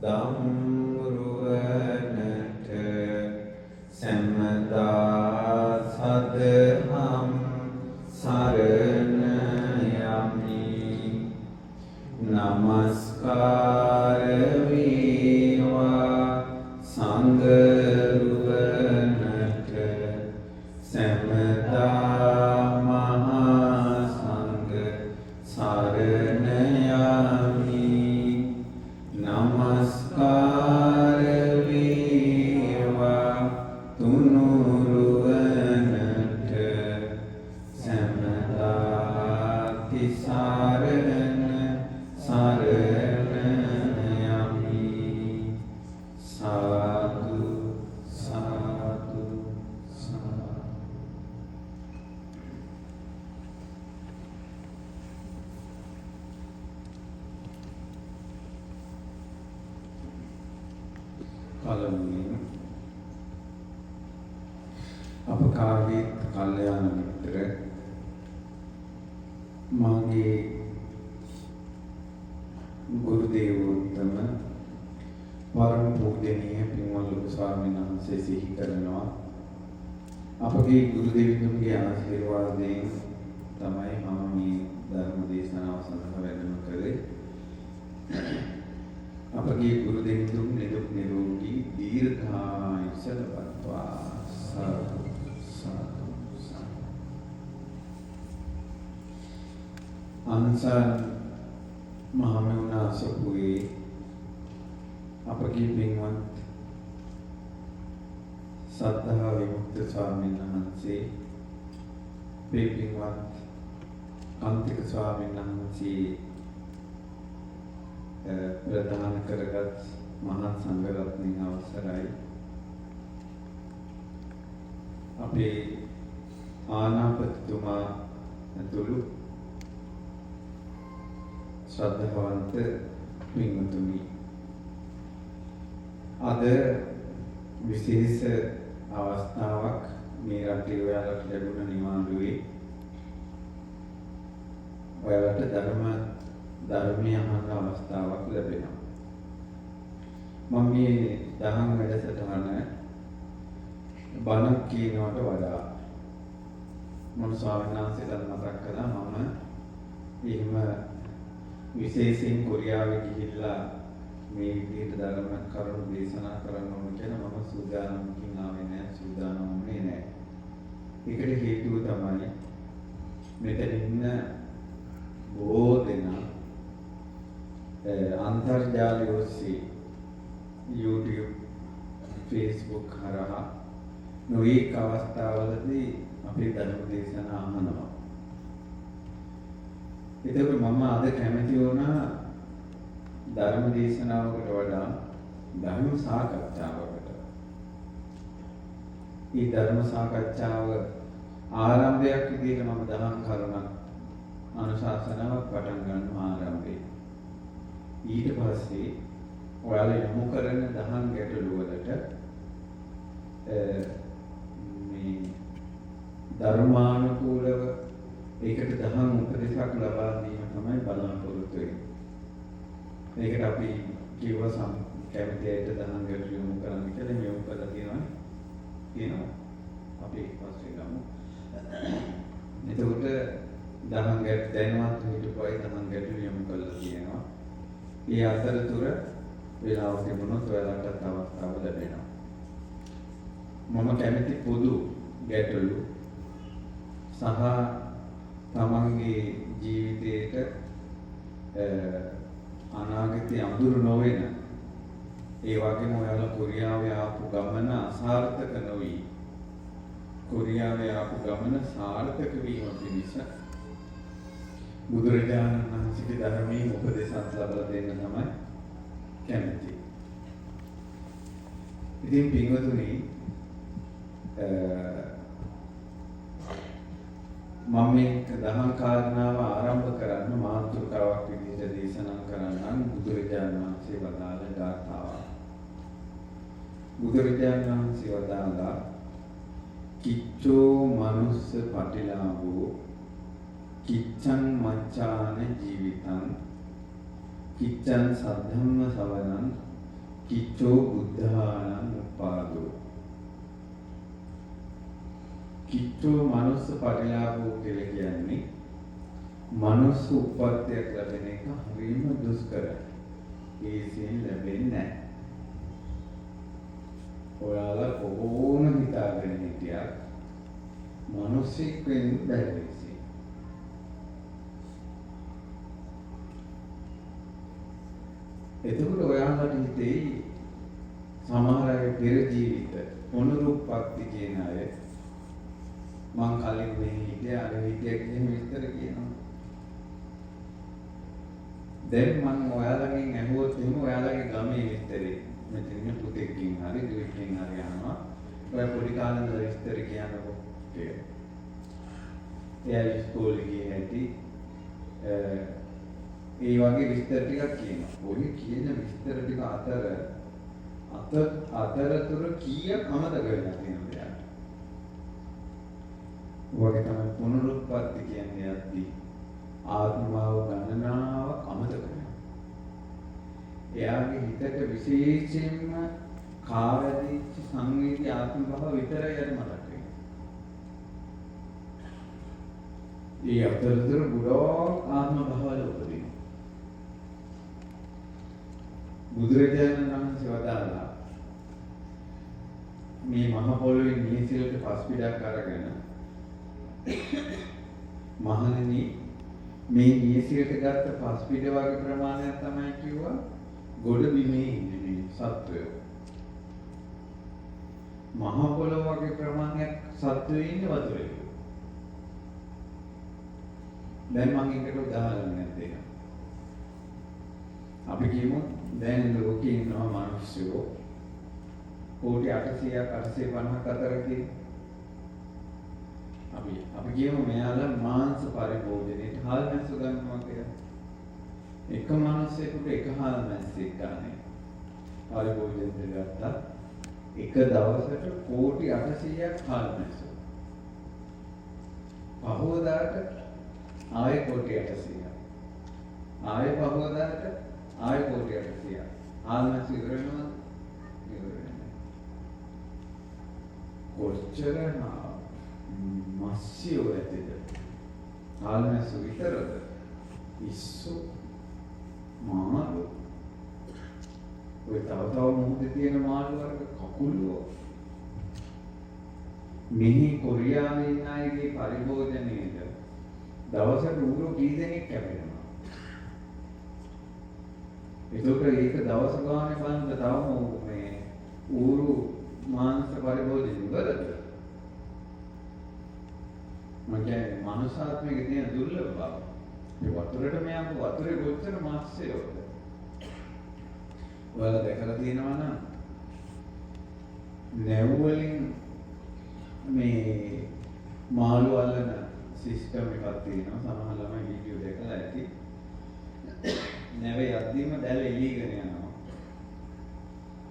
දම්රුවනට සැමදා සදහම් සරණ යමි නමස්කාර වේවා සංඝරුවනට සැමදා මහා සංඝ සරණ යමි නමස්කාර වේවා තුනුරුවනට සැමදා තිසරණ සරණ යමි සාදු සාදු සාදු පළමුවෙන් අප කාගේ කල්යාණ මිත්‍ර මාගේ ගුරු දේවෝත්තම පරම පූජනීය පින්වත් ලොකු ස්වාමීන් වහන්සේ සිහි කරනවා අපගේ ගුරු දෙවියන්ගේ ආශිර්වාදයෙන් තමයි මම මේ ධර්ම දේශනාව සඳහා වැඩම කළේ අපගේ ගුරු දෙවියන් නිදුක් නිරෝගී දීර්ඝායුෂ ලබත්වා සාදු සාදු සාදු අන්සන් මහමෙවුනා සපුවේ අපගේ පින්වත් සද්ධා විමුක්ත ස්වාමීන් වහන්සේ පින්වත් අන්තික ස්වාමීන් වහන්සේ ප්‍රදාන කරගත් මහා සංඝ රත්නයේ අවසරයි අපේ ආනාපතිතුමා ඇතුළු ශ්‍රද්ධාවන්ත පින්වතුනි අද විශේෂ අවස්ථාවක් මේ රටේ ඔයාලට ලැබුණ නිවාඩුවේ ඔයාලට ධර්මීය අහන්න අවස්ථාවක් ලැබෙනවා. මම මේ දහම් වැඩසටහන බණක් කියනවට වඩා මම ස්වාමීන් වහන්සේට මතක් කළා මම එහෙම විශේෂයෙන් කොරියාවේ ගිහිල්ලා මේ විදිහට ධර්ම කරුණු දේශනා කරන්න ඕන කියලා මම සූදානම්කින් ආවේ නැහැ සූදානම් වුණේ නැහැ. ඒකට හේතුව තමයි මෙතන ඉන්න බොහෝ දෙනා අන්තර්ජාලය ඔස්සේ YouTube, Facebook හරහා නොයෙක් අවස්ථාවලදී අපේ ධර්ම දේශනා අහනවා. ඒකවල මම අද කැමති වුණා ධර්ම දේශනාවකට වඩා ධර්ම සාකච්ඡාවකට. මේ ධර්ම සාකච්ඡාව ආරම්භයක් විදිහට මම දහම් කරුණක් අනුශාසනාවක් පටන් ගන්නවා ආරම්භයේ. ඊට පස්සේ ඔයාලා යොමු කරන දහම් ගැටළු වලට මේ ධර්මානුකූලව ඒකට දහම් උපදේශක් ලබා දීම තමයි බලාපොරොත්තු වෙන්නේ. ඒකට අපි කිව්වා කැමතියට දහම් ගැටළු යොමු කරන්න කියලා මේ යොමු කරලා තියෙනවා. අපි පස්සේ ගමු. එතකොට දහම් ගැටළු දැනවත් හිටපොයි දහම් ගැටළු යොමු කරලා තියෙනවා. ඒ අතරතුර වේලාව තිබුණොත් ඔයාලටත් අවස්ථාව ලැබෙනවා. මම කැමති පොදු ගැටළු සහ තමන්ගේ ජීවිතයට අනාගතයේ අඳුරු නොවන ඒ වගේම ඔයාලා කොරියාවේ ආපු ගමන අසාර්ථක නොවි කොරියාවේ ආපු ගමන සාර්ථක වීම පිණිස බුදුරජාණන් වහන්සේගේ ධර්මයේ උපදේශات ලබා දෙන්න තමයි කැමති. ඉතින් පින්වතුනි මම මේ දහම් කාරණාව ආරම්භ කරන්න මාතෘකාවක් විදිහට දේශනා කරන්නම් බුදුරජාණන් වහන්සේ වදාළ ගාථාවක්. බුදුරජාණන් වහන්සේ වදාළා කිච්චෝ මනුස්ස පටිලාභෝ කිච්ඡං මච්ඡාන ජීවිතං කිච්ඡං සද්ධම්ම සවනං කිච්චෝ බුද්ධානං උපාදෝ. කිච්චෝ මනුස්ස පරිලාභෝ කියලා කියන්නේ මනුස්ස උප්පත්තියක් ලැබෙන එක හරිම දුෂ්කරයි. ඒසෙන් ලැබෙන්නේ නැහැ. ඔයාලා කොහොම හිතාගෙන හිටියත් මිනිස්සෙක් වෙන්න බැහැ. එතකොට ඔයාලට හිතේ සමහර අය පෙර ජීවිත පුනරුත්පත්ති කියන අය මං කලින් මේ හිටියා අර හිටියා කියන විස්තර කියනවා. දැන් මම ඔයාලගෙන් අහුවොත් එහෙම ඔයාලගේ ගමේ විස්තරේ මෙතන පුතෙක්ගෙන් හරි දුවෙක්ගෙන් හරි අහනවා. ඔයා පොඩි කාලේ ඉඳලා විස්තර කියනකො කියලා. එයා ඉස්කෝලේ ගියේ නැති ඒ වගේ විස්තර ටිකක් කියනවා. ඔය කියන විස්තර ටික අතරතුර කීයක් අමතක වෙලා තියෙනවද යාට? ඔයගේ තමයි පුනරුත්පත්ති කියන්නේ යද්දී ආත්මාව ගණනාවක් අමතක වෙනවා. එයාගේ හිතට විශේෂයෙන්ම කාවැදිච්ච සංවේදී ආත්ම භාව විතරයි යර මතක් වෙන්නේ. ඒ අතරතුර ගොඩක් ආත්ම භාවවල උපදිනවා. බුදුරජාණන් වහන්සේ වදාළා මේ මහ පොළොවේ නියසිලට පස්පිඩක් අරගෙන මහණෙනි මේ නියසිලට ගත්ත පස්පිඩ වගේ ප්‍රමාණයක් තමයි කිව්වා ගොඩ බිමේ ඉන්නේ මේ සත්වයෝ. මහ පොළොව වගේ ප්‍රමාණයක් සත්වයෝ ඉන්නේ වතුරේ. දැන් මම එකට උදාහරණයක් දෙන්නම්. අපි කියමු දැන් ලෝකේ ඉන්නවා මිනිස්සු කෝටි 800ක් 850ක් අතර තියෙනවා. අපි කියමු මෙයාලා මාංශ පරිභෝජනයේ හාල් මැස්ස ගන්නවා කියලා. එක මිනිහෙකුට එක හාල් මැස්සෙක් ගන්න. පරිභෝජනය ගත්තා. එක දවසට කෝටි 800ක් හාල් මැස්ස. පහවදාට ආයෙ කෝටි 800ක්. ආයෙ පහවදාට ආයෙ කෝටි 800ක්. හාල් මැස්ස ඉවර වෙනවද? ඉවර වෙන්නේ. කොච්චර මස්සියෝ ඇතිද? හාල් මැස්ස විතරද? ඉස්සු මාළු ඔය තව මොහොතේ තියෙන මාළු වර්ග කකුලෝ මෙහි කොරියාවේ ඉන්න අයගේ පරිභෝජනයේද දවසට ඌරු කී දෙනෙක් කැපෙනවා. ඒකට ඒක දවස් ගානේ බලන්න තවම මේ ඌරු මාංශ පරිභෝජනය වලද මම කියන්නේ මනුෂ්‍යාත්මයේ තියෙන දුර්ලභ බව. මේ වතුරට මෙයාම වතුරේ කොච්චර මාස්සයෝද? ඔයාලා දැකලා තියෙනවා නම් නැව් වලින් මේ මාළු අල්ලන සිස්ටම් එකක් තියෙනවා. සමහර ළමයි වීඩියෝ දැකලා ඇති. නැවේ යද්දීම දැල එළියගෙන යනවා.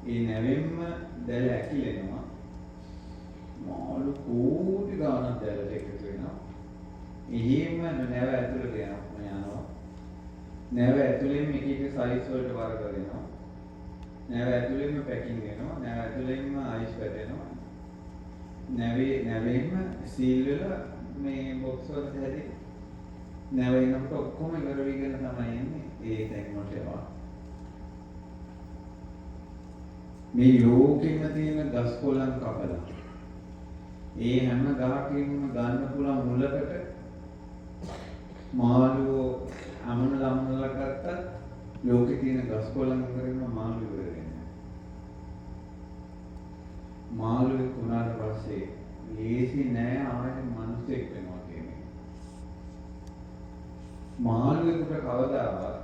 ඒ නැවෙන්ම දැල ඇකිලෙනවා. මාළු කෝටි ගාණක් දැලට එකතු වෙනවා. එහෙම නැව ඇතුළට යනවා. නැව ඇතුළෙන් එක එක සයිස් වලට වර්ග වෙනවා. නැව ඇතුළෙන්ම පැකින් වෙනවා. නැව ඇතුළෙන්ම අයිස් වැටෙනවා. නැවෙන්ම සීල් වෙලා මේ බොක්ස් වලට හැදි නැව එනකොට ඔක්කොම ඉවර වෙගෙන තමයි එන්නේ. ඒ තැන් වලට යනවා. මේ ලෝකෙම තියෙන ගස් කොළන් කපලා ඒ හැම ගහකින්ම ගන්න පුළුවන් මුලකට මාළුවෝ අමුණලා ගත්තා ලෝකේ තියෙන ගස් කොළන් වලින්ම මාළු වෙන්නේ. මාළුවෙක් වුණාට පස්සේ ලේසි නෑ ආයෙත් මිනිසෙක් වෙනවා කියන්නේ. මාළුවෙකුට කවදාවත්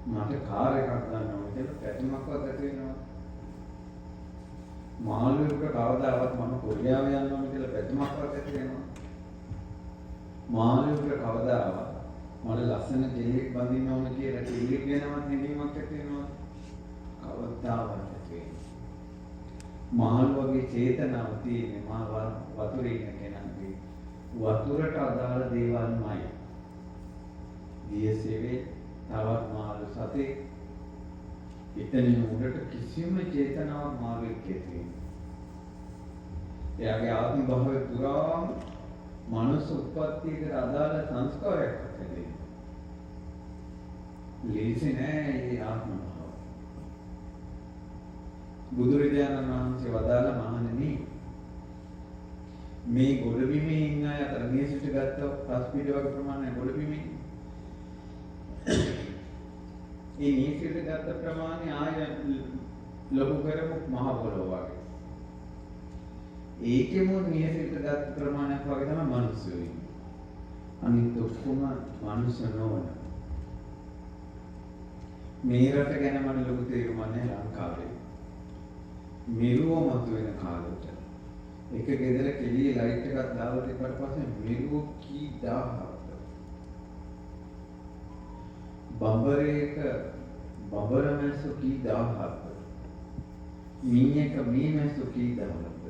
මට කාර් එකක් ගන්න ඕනේ කියලා පැතුමක්වත් ඇති වෙනවා. මාළුවෙකුට කවදාවත් මම කොරියාව යන්න ඕනේ කියලා පැතුමක්වත් ඇති වෙනවා. මාළුවෙකුට කවදාවත් මට ලස්සන කෙල්ලෙක් බඳින්න ඕන කියලා කෙල්ලෙක් ගැනවත් හැඟීමක් ඇති වෙනවා. කවදාවත් ඇති වෙන්නේ. මාළුවගේ චේතනාව තියෙන්නේ වතුරේ ඉන්න කෙනාගේ වතුරට අදාළ දේවල්මයි. දියසෙවේ තවත් මාළු සතේ එතනින් උඩට කිසිම චේතනාවක් මාර්ගයක් තියෙන්නේ. එයාගේ ආත්ම භාවය පුරාම මනුස්ස උත්පත්තියකට අදාළ සංස්කාරයක් ඇති. ලේසි නෑ මේ ආත්ම භාවය. බුදුරජාණන් වහන්සේ වදාළ මහණෙනි මේ ගොඩබිමේ ඉන්න අය අතර නියසිට ගත්ත පස්පිඩ වගේ ප්‍රමාණයක් ගොඩබිමේ. ඒ නියසිට ගත්ත ප්‍රමාණය ආය ලොකු කරමු මහ පොළොව වගේ. ඒකෙම නියසිට ගත්ත ප්‍රමාණයක් වගේ තමයි මිනිස්සු ඉන්නේ. අනිත් ඔක්කොම මිනිස්සු නොවන. මේ රට ගැන මම ලොකු තේරුමක් නැහැ ලංකාවේ. මිරුව මතුවෙන කාලෙට එක ගෙදර කෙලියේ ලයිට් එකක් දාලා තිබ්බට පස්සේ මිරුව කී 1000ක්ද බඹරේක බඹර මැස්සු කී 1000ක්ද මීයක මී මැස්සු කී 1000ක්ද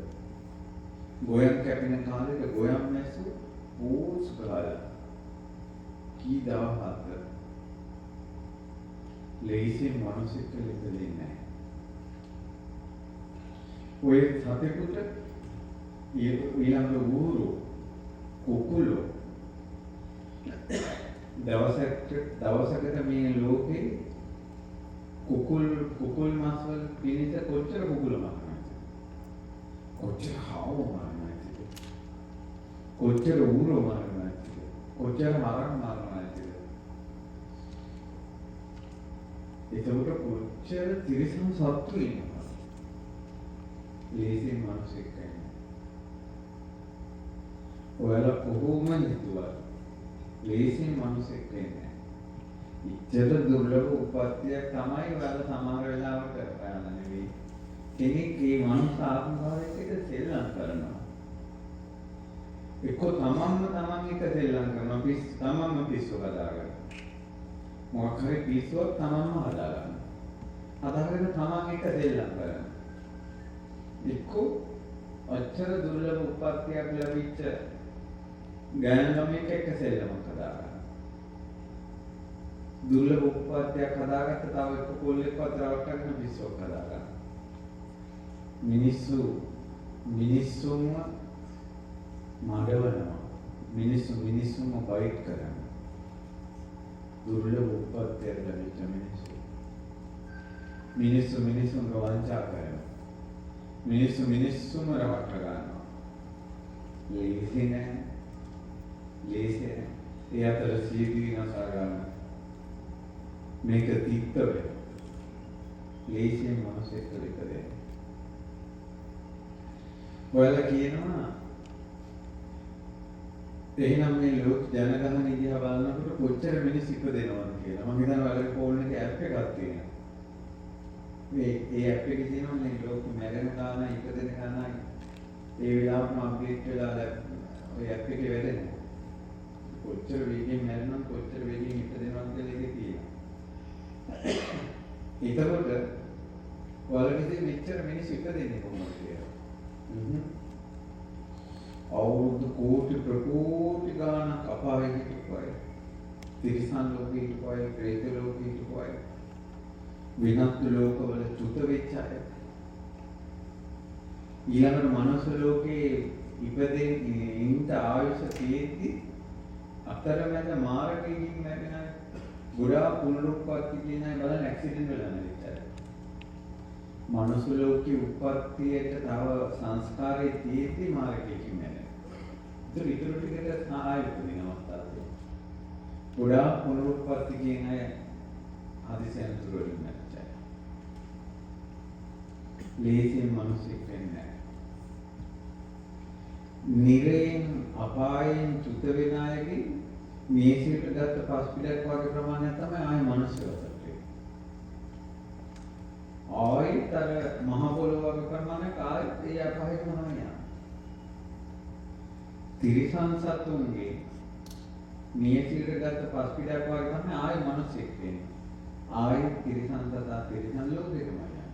ගොයම් කැපෙන කාලෙක ගොයම් මැස්සු පෝස් ගාලා කී 1000ක්ද ලේසියෙන් මිනිස්සුන්ට දෙන්නේ නැහැ. ඔය සතෙකුට ඊළඟ ඌරු කුකුලෝ දවසකට මේ ලෝකේ කුකුල් මාස් වල පිළිස කොච්චර කුකුල මරනවද? කොච්චර හාව මරනවද? කොච්චර ඌරු මරනවද? කොච්චර මරණ මරනවද? එතකොට කොච්චර තිරිසන් සත්තු ඉන්නවා? ලේසියෙන් මිනිස්සෙක් නැහැ. ඔයාලා කොහොම හිතුවා ලේසියෙන් මිනිස්සෙක් නැහැ. ඉච්ඡත දුර්ලභ උපත්තියක් තමයි ඔයාලා සමහර වෙලාවට ඔයාලා නෙවෙයි. කෙනෙක් මේ මනුස්ස ආත්මභාවයට එක සෙල්ලම් කරනවා. එක්ක තමන්ම තමන් එක සෙල්ලම් කරනවා. තමන්ම පිස්සු හදාගන්න. මොකක් හරි පිස්සුවක් තමන්ම හදාගන්න. හදාගෙන තමන් එක සෙල්ලම් කරනවා. එක්ක අච්චර දුර්ලභ උපත්තියක් ලැබිච්ච ගෑනු ළමයෙක් එක්ක සෙල්ලමක් හදාගන්න. දුර්ලභ උපත්තියක් හදාගත්ත තව එක්ක කොල්ලෙක්වත් රවට්ටගෙන පිස්සුවක් හදාගන්න. මිනිස්සුන්ව මඩවනවා. මිනිස්සුන්ව බයිට් කරනවා. දුර්ලභ උපත්තියක් ලැබිච්ච මිනිස්සුන්ව වංචා කරනවා. මිනිස්සුම රවට්ට ගන්නවා. ලේසි නෑ. ඒ අතර සීදී නසා ගන්න. මේක තිත්ත වෙනවා. ලේසියෙන් මනසෙත් දෙකද. ඔයාලා කියනවා එහෙනම් මේ ලෝක ජනගහන ඉදිහා බලනකොට කොච්චර මිනිස් ඉපදෙනවද කියලා. මම හිතනවා ඔයාලගේ ෆෝන් එකේ ඇප් එකක් තියෙනවා. ඒ ඇප් එකේ තියෙනවා මේ ලෝක මැරෙන ගාන ඉපදෙන ගාන ඒ වෙලාවම අප්ඩේට් වෙලා ඔය ඇප් එකේ වැඩෙනවා. කොච්චර වේගෙන් මැරෙනවද කොච්චර වේගෙන් ඉපදෙනවද කියලා ඒකේ තියෙනවා. ඒකවල ඔයාලගේ මෙච්චර මිනිස් ඉපදෙන්නේ කොහොමද කියලා. අවුරුදු කෝටි ප්‍රකෝටි ගානක් අපායේ හිටපුවයි. තිරිසන් ලෝකෙ හිටපුවයි, ප්‍රේත ලෝකෙ හිටපුවයි. විනත් ලෝකවල චුත වෙච්ච අය. ඊළඟට මනුස්ස ලෝකේ ඉපදෙන ඉන්ට ආයුෂ තියෙද්දි අතරමැද මාර්ගයෙන් මැරෙන අය. ගොඩාක් පුනරුත්පත්ති කියන අය බලන්න ඇක්සිඩන්ට් වෙලා නැතිද? මනුස්ස ලෝකේ උත්පත්තියට තව සංස්කාරයේ තියෙද්දි මාර්ගයෙන් මැරෙන. ඉතින් ටිකට ආයෙ උපදින අවස්ථාවක්. ගොඩාක් පුනරුත්පත්ති කියන අය හදිසියෙන් තුරුලින් නැච්චා. ලේසියෙන් මිනිස්සෙක් වෙන්නේ නැහැ. නිරයෙන් අපායෙන් චුත වෙන අයගේ මේසියට ගත්ත පස්පිඩක් වගේ ප්‍රමාණයක් තමයි ආයෙ මිනිස්සුන්ට. ආයෙතර මහ පොළොව වගේ ප්‍රමාණයක් ආයෙත් ඒ අපායෙම යනවා. තිරිසන් සතුන්ගේ මේසියට ගත්ත පස්පිඩක් වගේ තමයි ආයෙ මිනිස්සෙක් වෙන්නේ. ආයෙත් තිරිසන් සතා තිරිසන් ලෝකෙටම යනවා.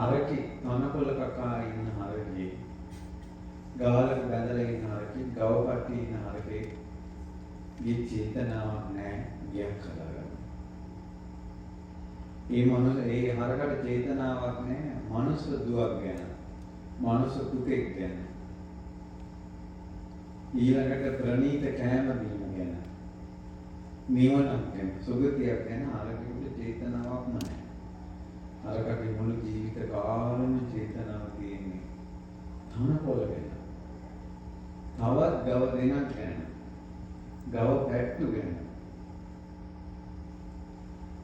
හරකි තනකොළ කකා ඉන්න හරකේ ගාලක බැඳලා ඉන්න හරකේ ගව කට්ටි ඉන්න හරකේ ගේ චේතනාවක් නැහැ ගියක් හදාගන්න. ඒ හරකට චේතනාවක් නැහැ. මනුස්ස දුවක් ගැන. මනුස්ස පුතෙක් ගැන. ඊළඟට ප්‍රණීත කෑම බීම ගැන. නිවනක් ගැන. සුගතියක් ගැන අරකට චේතනාවක්ම නැහැ. අරකට මුළු ජීවිත කාලෙම චේතනාව තියෙන්නේ. තනකොළ ගැන. තවත් ගව දෙනක් ගැන. ගව පැට්ටු ගැන.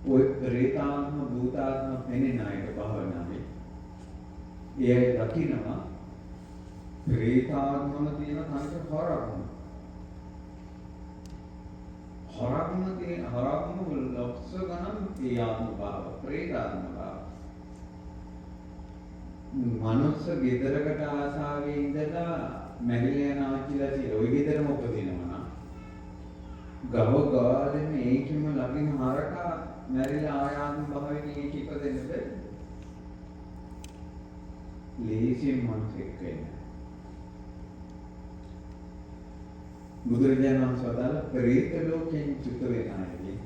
ඔය ප්‍රේතාත්ම භූතාත්ම පෙනෙන අයට භාවනාවේ ඒ දකින්නවා ප්‍රේතාත්මම තියෙන තනික හරක්ම තියෙන හරක්ම ලක්ෂ ගණන් ඒ ආත්ම භාව ප්‍රේතාත්ම භාව මනුස්ස ගෙදරකට ආසාවේ ඉඳලා මැරිලා යන ආච්චිලා කියලා ওই ගෙදරම උපදිනවා නම් ගව ගාලෙම ඒකෙම ළඟින් හරකා මැරිලා ආයාත්ම භාවයෙන් ඒක ඉපදෙන්න බැහැ. ලේසියෙන් මනසෙක් වෙන්න. බුදුරජාණන් වහන්සේ වදාළ ප්‍රේත ලෝකයෙන් චුත වෙන අයගේ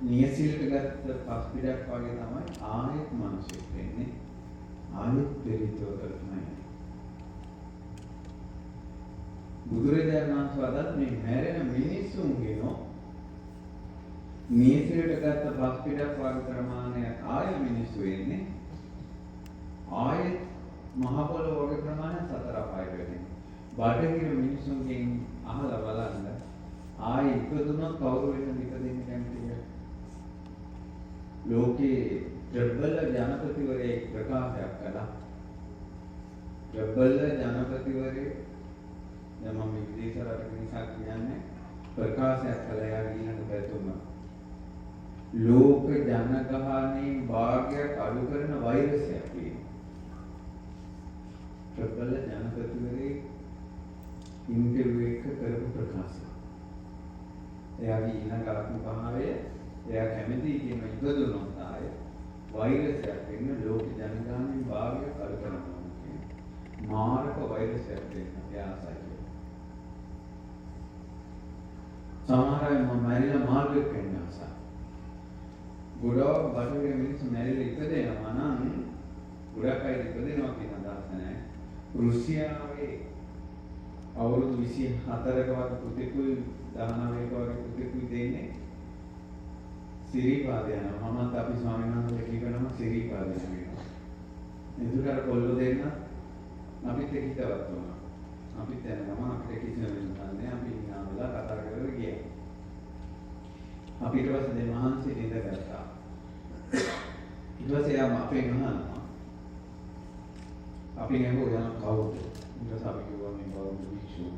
නියසිලට ගත්ත පස්පිඩක් වගේ තමයි ආයෙත් මනසෙක් වෙන්නේ. ආයෙත් ප්‍රේතවකට තමයි. බුදුරජාණන් වහන්සේ වදාළ මේ මැරෙන මිනිස්සුන්ගේනෝ නියසිලට ගත්ත පස්පිඩක් වගේ ප්‍රමාණයක් ආයෙ මිනිස්සු වෙන්නේ. ආයෙත් මහ පොළොව වගේ ප්‍රමාණයක් සතර අපායට වෙන්නේ. බටහිර මිනිසුන්ගෙන් අහලා බලන්න ආයෙ ඉපදුනොත් කවුරු වෙනද ඉපදෙන්නේ කැමතිද? ලෝකේ ප්‍රබල ජනපතිවරයෙක් ප්‍රකාශයක් කළා. ප්‍රබල ජනපතිවරයෙක් දැන් මම විදේශ රටක නිසා කියන්නේ ප්‍රකාශයක් කළා යා ඊළඟ පැතුම. ලෝක ජනගහනයේ භාගයක් අඩු කරන වෛරසයක් තියෙනවා. ප්‍රබල ජනපතිවරයෙක් ඉන්ටර්විව් එක කරපු ප්‍රකාශය. එයාගේ ඊළඟ ආත්ම භාවය එයා කැමති කියන ඉබදුනොත් ආයේ වෛරසයක් වෙන ලෝක ජනගහනයේ භාගයක් අඩු කරනවා කියන මාරක වෛරසයක් වෙන එයා ආසයි. සමහර අය මැරිලා මාර්ගයක් වෙන්න ආසයි. ගොඩක් බටහිර මිනිස්සු මැරිලා ඉපදෙනවා නම් ගොඩක් අය ඉපදෙනවා කියන අදහස නැහැ. රුසියාවේ අවුරුදු 24ක වගේ පුතෙකුයි 19ක වගේ පුතෙකුයි දෙන්නේ සිරිපාද යනවා. මමත් අපි ස්වාමීන් වහන්සේලා කියනවා සිරිපාද යනවා. එදුකාර කොල්ලෝ දෙන්න අපිත් හිතවත් වුණා. අපිත් යනගම අපිට කිසිම වෙනසක් නැහැ. අපි නාමලා කතා කරලා ගියා. අපි ඊට පස්සේ මේ මහන්සිය ඉඳගත්තා. ඊට පස්සේ යාම අපේ මහානවා. අපි නෙමෙයි යන කවුද? ඊට පස්සේ අපි කිව්වා මේ බෞද්ධ භික්ෂුව.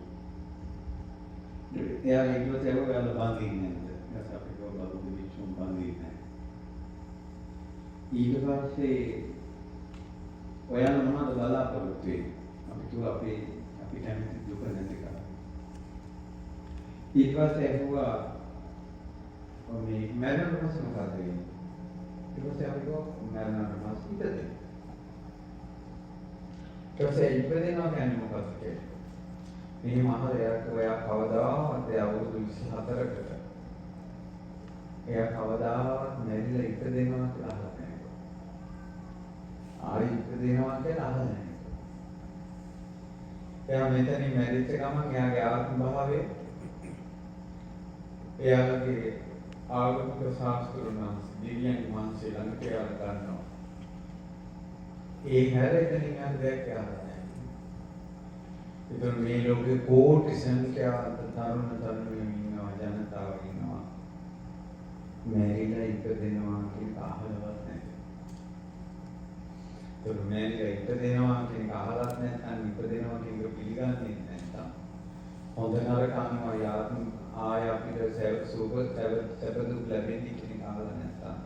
එයා ඊට පස්සේ ඔයාලා බඳින්නේ නැද්ද? ඊට පස්සේ අපි කිව්වා බෞද්ධ භික්ෂුව බඳින්නේ නැහැ. ඊට පස්සේ ඔයාලා මොනවද බලාපොරොත්තු වෙන්නේ? අපි කිව්වා අපි කැමති දුක නැති කරා. ඊට පස්සේ ඇහුවා මේ මරණ පස්සේ මොකද වෙන්නේ? ඊට පස්සේ අපි කිව්වා මරණ පස්සේ ඉපදෙන්න. ඊපස්සේ ඉපදෙනවා කියන්නේ මොකක්ද කියලා. මෙහෙම අහලා එයා කවදාවත් අවුරුදු 24කට එයා කවදාවත් මැරිලා ඉපදෙනවා කියලා අහලා නැහැ. ආයි ඉපදෙනවා කියලා අහලා නැහැ. එයා මෙතනින් මැරිච්ච ගමන් එයාගේ ආත්ම භාවය එයාගේ ආගමික ශාස්ත්‍රඥ දිව්‍යයන් වහන්සේ ළඟට එයාලා ගන්නවා. ඒ හැර එතනින් යන දෙයක් යාලා නැහැ. ඒතර මේ ලෝකේ කෝටි සංඛ්‍යාත තරුණ තරුණියන් ඉන්නවා, ජනතාව ඉන්නවා. මැරිලා ඉපදෙනවා කියන අහලවත් නැහැ. ඒතර මැරිලා ඉපදෙනවා කියන අහලත් නැත්නම් ඉපදෙනවා කියන එක පිළිගන්නේ නැත්නම් හොඳ නරක අනුව යාත්ම ආය අපිට සුබ සැප දුක් ලැබෙන්නේ කියන අහලා නැත්නම්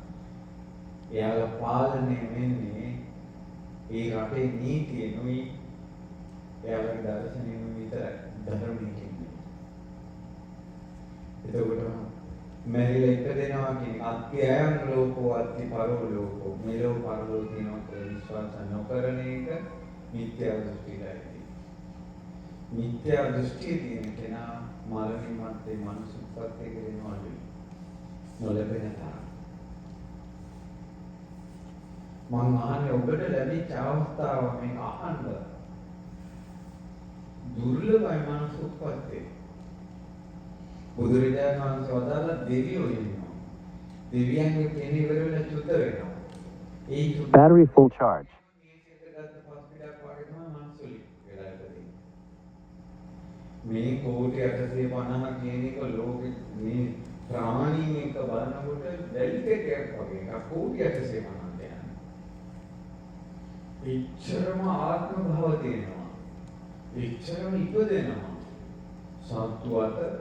එයාලා පාලනය වෙන්නේ ඒ රටේ නීතිය නෙවෙයි එයාලගේ දර්ශනය විතරයි ධර්මයෙන්. එතකොට මැරිලා ඉපදෙනවා කියන අත්‍යයන් ලෝකෝ අත්‍ය පරලෝකෝ මෙලෝ පරලෝ කියනවා කියලා විශ්වාස නොකරන එක මිත්‍යා දෘෂ්ටියයි. මිත්‍යා දෘෂ්ටිය තියෙන කෙනා මරණින් මත්තේ මනුෂ්‍යත්වයට ගෙනවලු නොලැබෙන තරම්. මං අහන්නේ ඔබට ලැබිච්ච අවස්ථාව මේක අහන්න. දුර්ලභයි මනස උත්පත්ති. බුදුරජාණන් වහන්සේ වදාළ දෙවියෝ ඉන්නවා. දෙවියන්ගේ කෙනෙක් ඉවරලා චුත වෙනවා. ඒ Battery full charge. මේ කෝටි 850 කියන එක ලෝකෙ මේ ප්‍රාණීන් එක බලනකොට දැල්කේකයක් වගේ එකක් කෝටි 850 යනවා. එච්චරම ආත්ම භව තියෙනවා. එච්චරම ඉපදෙනවා. සත්තු අතර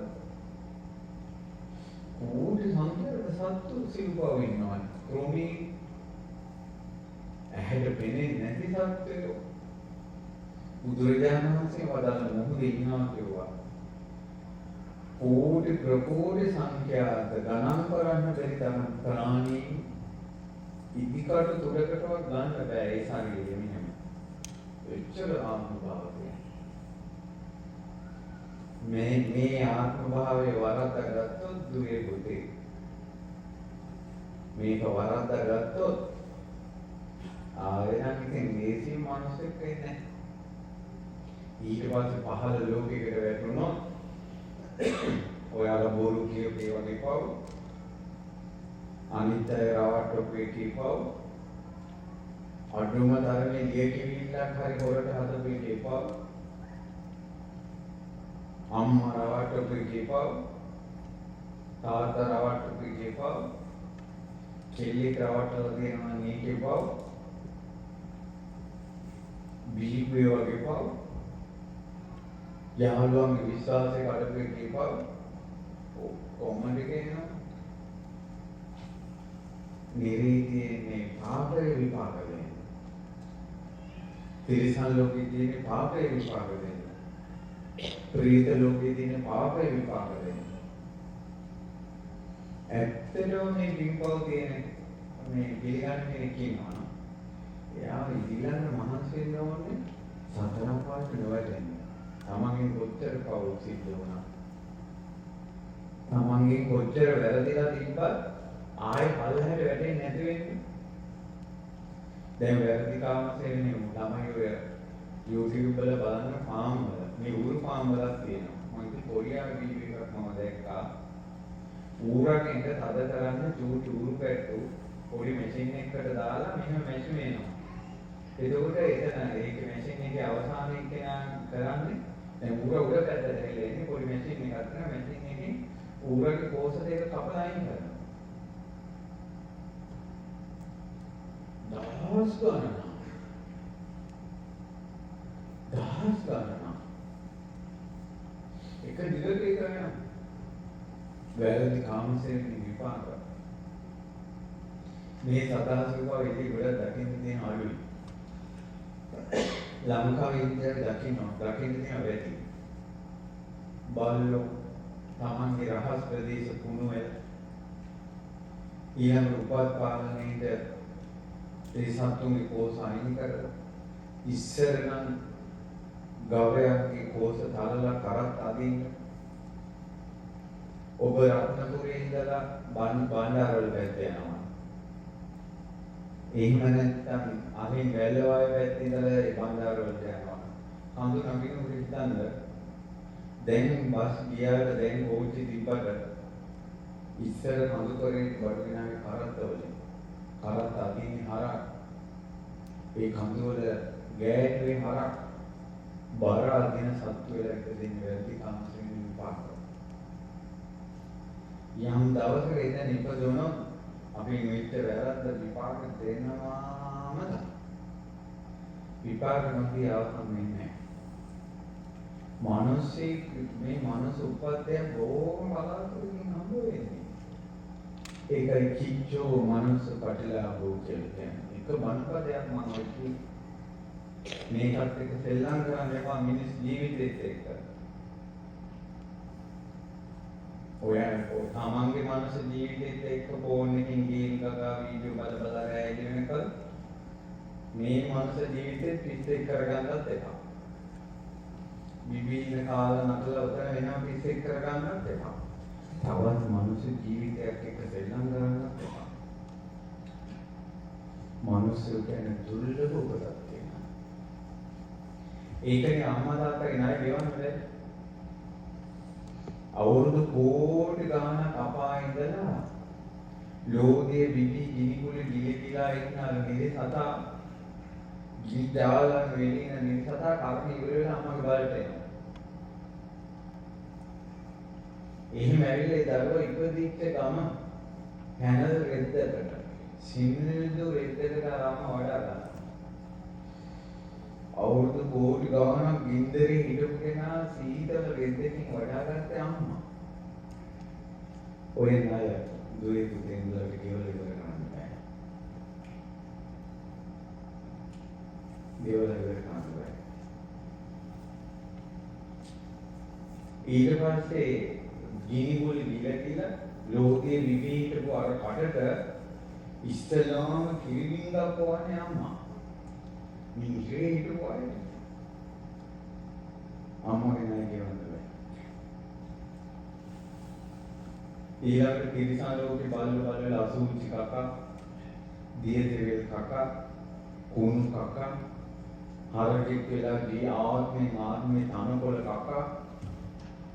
කෝටි සංඛ්‍යාත සත්තු සිව්පව ඉන්නවා. ක්‍රෝමි ඇහැට පෙනෙන්නේ නැති සත්වයෝ බුදුරජාණන් වහන්සේ වදාළ මොහොතේ ඉන්නවා කියුවා. කෝටි ප්‍රකෝටි සංඛ්‍යාත ගණන් කරන්න බැරි තරම් ප්‍රාණීන් ඉදිකට තුඩකටවත් ගන්න බෑ ඒ ශරීරෙ මෙහෙම. එච්චර ආත්ම භාවය. මේ ආත්ම භාවයේ වරද්දාගත්තොත් දුවේ පුතේ. මේක වරද්දාගත්තොත් ආයෙත් ඉතින් මේසි මානසික වෙන්නේ. ඊට පස්සේ පහළ ලෝකයකට වැටුණොත් ඔයාලා බොරු කියපේ වගේ පව් අනිත් අය රවට්ටපේ කීපව් අඩුම තරමේ ලියකිවිල්ලක් හරි හොරට හදපේ කීපව් අම්මා රවට්ටපේ කීපව් තාත්තා රවට්ටපේ කීපව් කෙල්ලෙක් රවට්ටලා දෙනවා නේ කීපව් බීපේ වගේ පව් යාළුවන්ගේ විශ්වාසය කඩපේ කීපව් කොහොමද කියනවා නිරීතියේ පාපේ විපාක දෙන්නේ තිරිසන් ලෝකයේ තියෙන පාපේ විපාක දෙන්නේ ප්‍රේත ලෝකයේ තියෙන පාපේ විපාක දෙන්නේ ඇත්තටම මේ පින්පව් තියෙන මේ පිළිගන්නේ කියනවා එයා ඊළඟ මහන්සි වෙන්න ඕනේ සතර පාට නොවැටෙන්න. තමන්ගෙන් කොච්චර පව් සිද්ධ වුණා. තමන්ගෙන් කොච්චර වැරදිලා තිබ්බත් ආයෙ පල්ලහැට වැටෙන්නේ නැති වෙන්නේ. දැන් වැරදි කාමසේ වෙන්නේ ළමයි ඔය YouTube වල බලන ෆාම් වල මේ ඌරු ෆාම් වලක් තියෙනවා. මම ඉතින් කොරියාවේ වීඩියෝ එකක් මම දැක්කා. ඌරගෙන් තද කරන්න චූටි ඌරු පැට්ටු පොඩි මැෂින් එකකට දාලා මෙහෙම මැෂින් වෙනවා. එතකොට එතන ඒක මැෂින් එකේ අවසානයේ කෙනා කරන්නේ දැන් ඌර උඩ පැත්තට ඇවිල්ලා ඉන්නේ පොඩි මැෂින් එකක් කරන මැෂින් එකේ ඌරගේ කෝෂ දෙක කපලා අයින් කරනවා. දහස් ගණන එක දිගට ඒක වෙනවා. වැරදි කාමසේවී විපාක මේ සතාසුකව ඉති ගොඩ දකින්න තියෙන අඩුයි. ලංකාවේ ඉඳලා දකින්න තියෙන වැඩි. බල්ලෝ තමන්ගේ රහස් ප්‍රදේශ කුණු වල ඊළඟ උපත් පාලනයේද ඒ සතුන්ගේ කෝෂ අයින් කරලා ඉස්සර නම් ගවයන්ගේ කෝෂ තලලා කරත් අදින්න ඔබ රත්නපුරේ ඉඳලා බණ්ඩාරවල පැත්ත යනවා. එහෙම නැත්නම් අහින් වැල්ලවාය පැත්ත ඉඳලා ඒ බණ්ඩාරවලට යනවා. කඳු නගින උඩ හිටන්ද දැන් බස් ගියාට දැන් ඕච්චි තිබ්බට ඉස්සර කඳු කරේ වඩිනාගේ කරත්තවල කරත් අදින්නේ හරක් ඒ කඳු වල ගෑනුවේ හරක් බර අදින සත්තු වල එක දෙන්නේ වැඩි කාමසෙන් විපාක. යම් දවසක එතන ඉපදුනොත් අපි මෙච්ච වැරද්ද විපාක දෙනවාම තමයි. විපාක නොදී අවසන් වෙන්නේ නැහැ. මානසික මේ මනස උපද්දය බොහොම බලාපොරොත්තුකින් හම්බ වෙන්නේ. ඒකයි කිච්චෝ මනස පටිලාභෝ කියන්නේ. එක මනපදයක් මම කිව්වේ. මේකත් එක්ක සෙල්ලම් කරන්න එපා මිනිස් ජීවිතෙත් එක්ක. තමන්ගේ මනස ජීවිතෙත් එක්ක ෆෝන් එකකින් ගේම් ගගා වීඩියෝ බල රැගෙන වෙනකල් මේ මනස ජීවිතෙත් පිස්සෙක් කරගන්නත් එපා. විවිධ කාල නටලා උතර වෙනවා පිස්සෙක් කරගන්නත් එපා. තවත් මනුෂ්‍ය ජීවිතයක් එක්ක සෙල්ලම් කරන්නත් එපා. මිනිස්සු කියන්නේ දුර්ලභ උපතක් තියෙනවා. ඒකනේ අම්මා තාත්තගේ ණය ගෙවන්න බැහැ. අවුරුදු කෝටි ගාණක් අපායේ ඉඳලා ලෝකයේ විවි ගිනිගුලි ගිලිලා ඉන්න අර නිදි සතා ගිජාලන් වෙලින නිදි සතා කර්ම ඉවර වෙලා අම්මගේ බලට එනවා. එහෙම ඇවිල්ලා දරුවා ඉපදිච්ච ගම හැනල් රෙද්දකට සින්දු රෙද්දකට අරම වඩා ගන්න. අවුරුදු කෝටි ගාණක් ගින්දරේ හිටපු කෙනා සීතල රෙද්දකින් වඩා ගත්තේ අම්මා. ඔය ණය දුවේ පුතේ ඉඳලා ගෙවල ඉවර කරන්න බෑ. ගෙවල ඉවර කරන්න බෑ. ඊට පස්සේ ගිනිගුලි විලකිලා ලෝකයේ විවිධ අර කඩට ඉස්සලාම කිරිමින්ගක් වන්නේ අම්මා. මිනිහේ හිටපු අය. අම්මගේ ණය ගෙවන්න බෑ. ඊළඟට තිරිසන් ලෝකේ බල්ල අසුචි කකා, දියදෙවිල් කකා, කුණු කකා, හරකෙක් වෙලා දී ආත්මේ තනකොළ කකා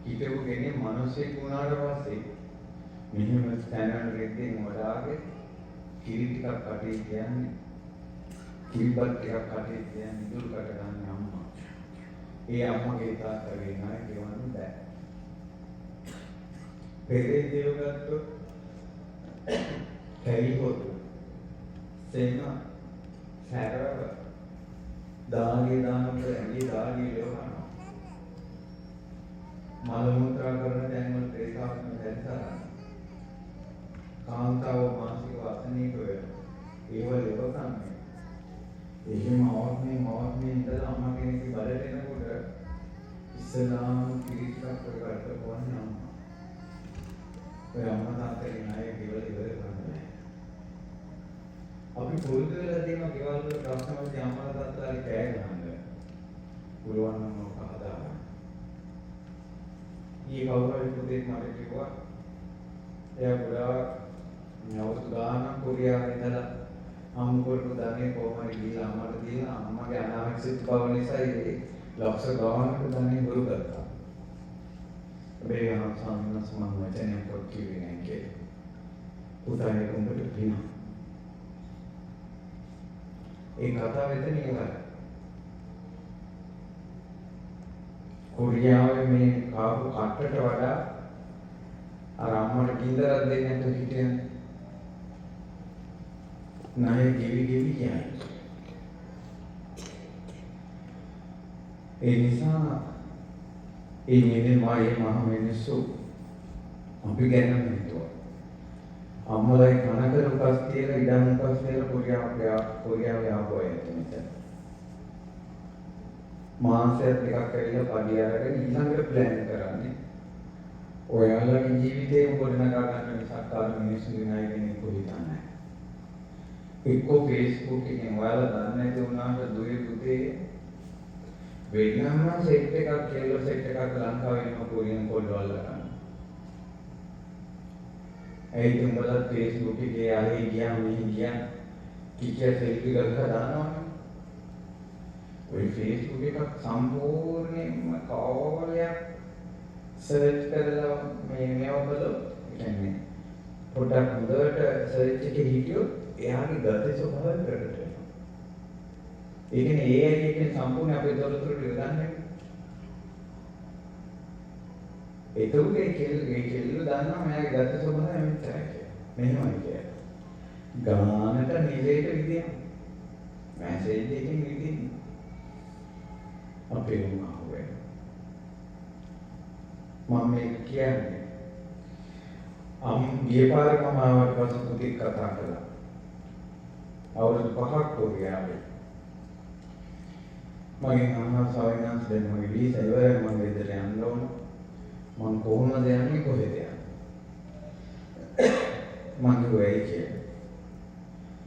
හිටපු කෙනේ මිනිස්සෙක් වුණාට පස්සේ මෙහෙම ස්ටෑන්ඩඩ් රෙද්දෙන් වඩාගේ කිරි ටිකක් කටේ කියන්නේ කිරිබත් ටිකක් කටේ කියන්නේ ඉතුරු කට ගන්න අම්මා. ඒ අම්මගේ තාත්තගේ ණය ගෙවන්න බෑ. පෙරේ දේවගත්තොත් කැරිහොත් සේන සැරව දාගේ දානකොට ඇඟේ දාගේ ලෙවනවා. මල මුත්‍රා කරන තැන් වල ප්‍රේතාත්ම දැන්සාරා. කාන්තාව මානසික වසනීක වෙනවා. ඒව ලෙවකන්නේ. එහෙම ආත්මේ ඉඳලා අම්මා කෙනෙක්ගේ බලට එනකොට ඉස්සලාම කිරිටක් කරකට පොවන්නේ අම්මා. ඔය අම්මා තාත්තගේ ණය ගෙවල ඉවර කරන්නේ. අපි පුරුදු වෙලා තියෙන ගෙවල් වල ප්‍රශ්න වලදී අම්මා තාත්තාගේ කෑ ගහන්න. පුළුවන් නම් ඔක හදාගන්න. ඊ කවුරුහරි පුතෙක් මට කිව්වා එයා ගොඩාක් අවුරුදු ගානක් කොරියාවේ ඉඳලා අම්මකට ධනෙ කොහොමද ගිහලා අම්මට දීලා අම්මගේ අනාවශ්‍යක බව නිසා ඒ ලක්ෂ ගානක ධනෙ බොරු කරා. මේ ආසන්නස් මම වචනයක් කිව්වේ නැහැ කියලා. පුතාගේ උඹට පින. ඒ කතාව එතන ඉවරයි. කොරියාවේ මේ කාපු කට්ටට වඩා අර අම්මට ගින්දරක් දෙන්නේ නැතුව හිටියනේ. ණය ගෙවි යයි. ඒ නිසා ඒ නිදෙමායේ මහ මිනිස්සු අපි ගැන හිතුවා. අම්මලයි කනකර උපස් තියලා ඉඩම් උපස් තියලා කොරියාවේ ආපුවා එතන. මාසයක් දෙකක් ඇවිල්ලා පඩි අරගෙන ඊළඟට ප්ලෑන් කරන්නේ. ඔයාලගේ ජීවිතේ ගොඩනගා ගන්න සක්කාර මිනිස්සු දිනයි කෙනෙක් කොහිතන්නේ. එක්කෝ Facebook එකෙන් ඔයාලා දන්නේ නැති වුණාට දුවේ පුතේ වෙනම සෙට් එකක් කෙල්ල සෙට් එකක් ලංකාවේ ඉන්න කොරියන් කොල්ලවල ගන්න. ඒ තුඹලා Facebook එකේ ආයේ ගියා මෙහි ගියා ටීචර් සෙල්ෆි ගහලා දානවා. ඔය Facebook එකක් සම්පූර්ණයෙන්ම කවලයක් සර්ච් කරලා මේව බලලා කියන්නේ පොඩ්ඩක් හොඳට සර්ච් එකේ හිටියොත් එයාගේ ගති ස්වභාවය ප්‍රකට වෙනවා. ඒ කියන්නේ AI එකෙන් සම්පූර්ණ අපේ තොරතුරු ටික ගන්න. ඒකෝගේ කෙල්ල දන්නවා මයාගේ ගති ස්වභාවය මෙච්චරයි කියලා. මෙහෙමයි කියලා. ගානට නිලයට විදියක්. මැසේජ් එකකින් විදියක්. අපේ උනා වෙන. මම මේක කියන්නේ ගිය පාර මම ආවට පස්සේ පුතෙක් කතා කළා. අවුරුදු 5ක් කොරියාවේ. මගෙන් අහනවා සවිනාස් දැන් මගේ වීසා ඉවරයි මම ගෙදර යන්න ඕන. මම කොහොමද යන්නේ කොහෙද යන්නේ? මම කිව්වා ඒක.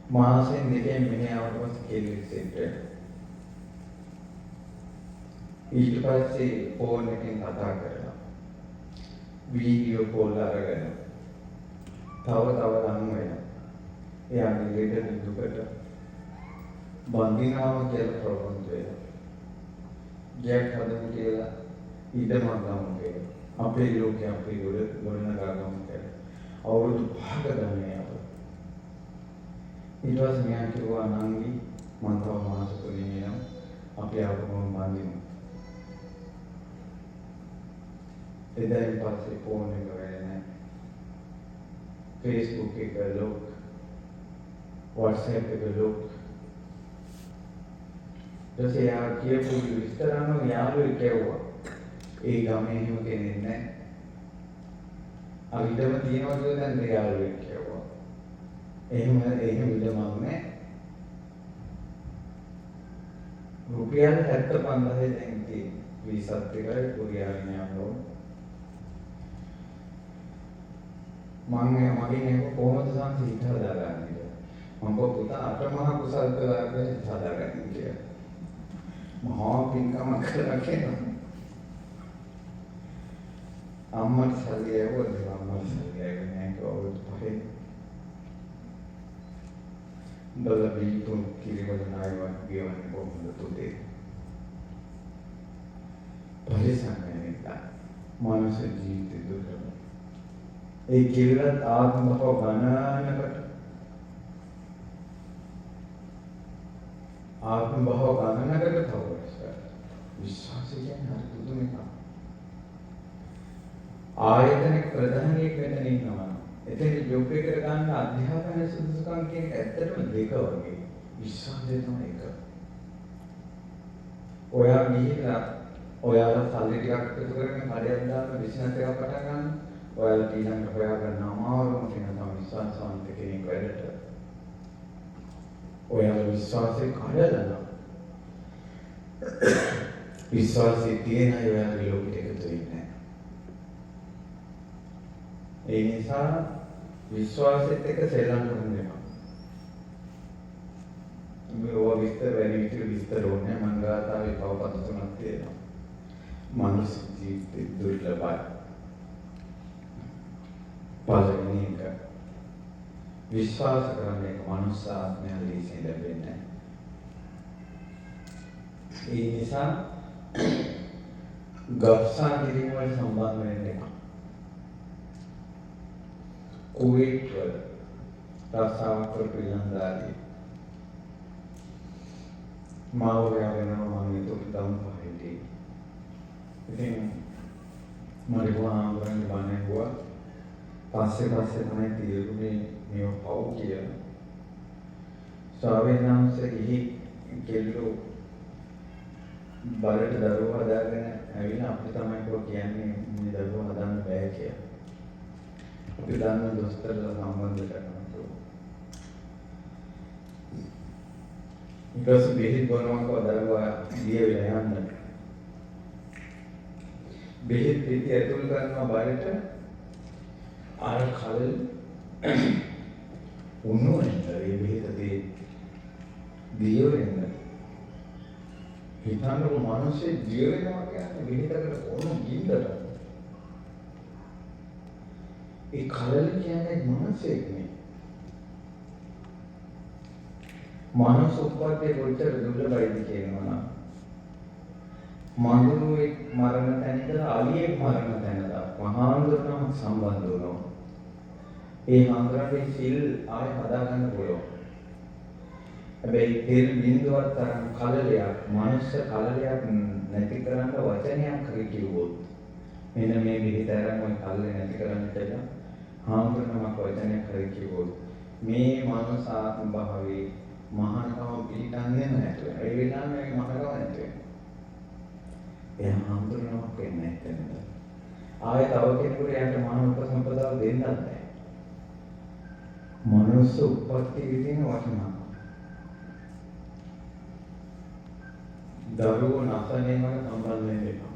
මාසෙන් දෙකෙන් මෙහෙ ආවට පස්සේ කෙලිස් සෙට් වෙනවා. ඊට පස්සේ ෆෝන් එකෙන් කතා කරලා වීඩියෝ කෝල් අරගෙන තව ලං වෙනවා. එයාගේ ලෙඩ දුකට බඳිනවා කියලා ප්‍රබන්ධ වෙලා. ගයක් හදමු කියලා ඉඩමක් ගමු කියලා. අපේ ලෝකේ අපේ ගොඩනගා ගමු කියලා. අවුරුදු 5ක ගමනේ අප. ඊට පස්සේ මෙයා කිව්වා නංගි මම තව මාස 3 ඉන්නම් අපි ආපහුම බඳිමු. එදායින් පස්සේ ෆෝන් එක වැඩ නැහැ. Facebook එක ලොක්. WhatsApp එක ලොක්. ඊටසේ යා කියපු විස්තර අනුව යාළුවෙක් කියවුවා. ඒ ගමේ එහෙම කෙනෙක් නැහැ. අවිදම තියනවා කියලා දැන් යාළුවෙක් කියවුවා. එහෙම ඉඩමක් නැහැ. රුපියල් 75000 දැන් තියෙන්නේ. වීසත් එකයි කොරියාවෙන් යන්න ඕන. මගෙන් කොහොමද සංසිද්ධ හදාගන්නේ කියලා. මම පුතා අටමහා කුසල් කළාගෙන හදාගන්නේ කියලා. මහා පින්කම කරලා කියනවා. අම්මට සල්ලි ඇව්වද අම්මට සල්ලි ඇවිත් නැහැ කවුරුත් පහේ. බල බීතුන් කිරිවල නායවත් ගියවන්නේ කොහොමද තුදේ. පරිසංකේනික මානස ජීවිත දුක. ඒ කිරිලත් ආත්ම භව ගණනකට ආත්ම භව ගණනකට තවරස විශ්වාසය කියන්නේ හරි පුදුම එකක්. ආයතනික ප්‍රධානියෙක් වෙන්න ඉන්නවා. එතන ජොබ් එකට ගන්න අධ්‍යාපන සුදුසුකම් කියන ඇත්තටම දෙක වගේ. විශ්වාසය තමයි එක. ඔයා ගිහිලා ඔයාලා සල්ලි ටිකක් එකතු කරගෙන කඩයක් දාන්න බිස්නස් එකක් පටන් ගන්න. ඔයාලා ඊළඟට හොයාගන්න අමාරුම කෙනා තමයි විශ්වාසවන්ත කෙනෙක් වැඩට. ඔයාලා විශ්වාසය කඩලා විශ්වාසය තියෙන අය ඔයාලා ලෝකෙට එකතු වෙන්නේ නැහැ. ඒ නිසා විශ්වාසෙත් එක්ක සෙල්ලම් කරන්න එපා. මේ විස්තර වැඩි විස්තර ඕනේ මං ගාතාවේ පවපත් තුනක් තියෙනවා. මනුස්ස ජීවිතේ දුර්ලභයි. පළවෙනි එක විශ්වාස කරන එක මනුස්ස ආත්මය ලීසින් ලැබෙන්නේ නැහැ. ඒ නිසා ගබ්සා කිරීම වල සම්බන්ධ වෙන්න එපා. කුවේට් වල රස්සාවක් කරපු ඉලන්දාරියෙක් මාව වෙනවා මම ඒක තම පහේදී. ඉතින් මම ගුණාංගයන් බණේවා පස්සේ තමයි තීරුනේ මේව පව් කියලා. ස්වාමීන් වහන්සේ ගිහි කෙල්ලෝ බලට දරුවෝ හදාගෙන ඇවිල්ලා අපිට තමයි කියන්නේ මේ දරුවෝ හදන්න බෑ කියලා. අපි දන්න දොස්තරලා සම්බන්ධ කරනවා. ඊටස් බෙහෙත් බොනවා දරුවා ගිය වෙලා යන්න. බෙහෙත් පිටි ඇතුල් කරනවා බලට ආර කල උණුවෙන් ඒ බෙහෙතේ දිය වෙනවා. හිතන්නකො මිනිස්සේ දිය වෙනවා කියන්නේ බෙහෙතකට කොහොම ගින්දර. ඒ කලල කියන්නේ මනසෙක් නේ. මානව උත්පත්තිය කොච්චර දුර්ලභයිද කියනවා නම් මඳුරුවේ මරණ තැන ඉඳලා අලියෙක් මරණ තැන දක්වා මහාඳුරනම සම්බන්ධ වෙනවා. ඒ හාමුදුරන්ගේ සිල් ආයෙ හදාගන්න පුළුවන්. හැබැයි තෙල් බින්දුවක් තරම් කලලයක් මනුස්ස කලලයක් නැති කරන්න වචනයක් හරි කිව්වොත් මෙන්න මේ විදිහට ඔය කල්ලේ නැති කරන්න කියලා හාමුදුරනමක් වචනයක් හරි කිව්වොත් මේ මනුස්ස ආත්ම භාවයේ මහානකම පිළිගන්නේ නැහැ. ඒ වෙලාවෙම මේ මහානකම නැති වෙනවා. එයා හාමුදුරනමක් වෙන්නේ නැහැ. ආයෙ තව කෙනෙකුට යාට මහා උපසම්පදාව දෙන්නත් නැහැ. මනුස්ස උප්පත්ති විදින වචන. දරුවෝ නැසනේ වල සම්බන්ධ වෙනවා.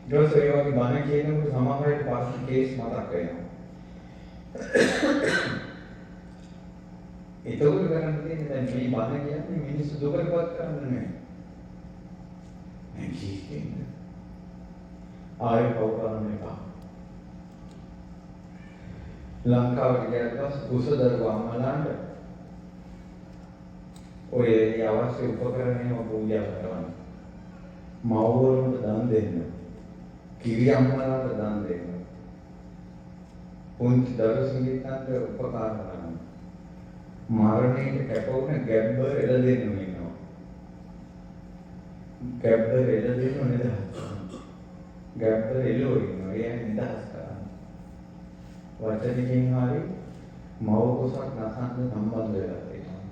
ඊටසේ ඒ වගේ බණ කියනකොට සමහර අය පස්සේ කේස් මතක් වෙනවා. ඒක උඩ කරන්න තියෙන්නේ දැන් මේ බණ කියන්නේ මිනිස්සු දුකටපත් කරන්න නෙමෙයි. මේ කියන්නේ ආයෙ පව කරන්න එපා. ලංකාවට ගියාට පස්සේ කුසදරුවා අම්මලාට ඔය අවශ්‍ය උපකරණ පූජා කරනවා. මව්වරුන්ට දන් දෙන්න. කිරි අම්මලාට දන් දෙන්න. පුංචි දරු සංගීතන්ට උපකාර කරනවා. මරණයට කැප වුණ ගැබ්බර් එළදෙන්නු ඉන්නවා. ගැබ්බර් එළදෙන්නු නිදහස්. ගැබ්බර් එළෝ ඉන්නවා. ඒ නිදහස් කරනවා. වචනකින් හරි මව කුසක් නැසන්න සම්බන්ධ වෙලා තියෙනවා.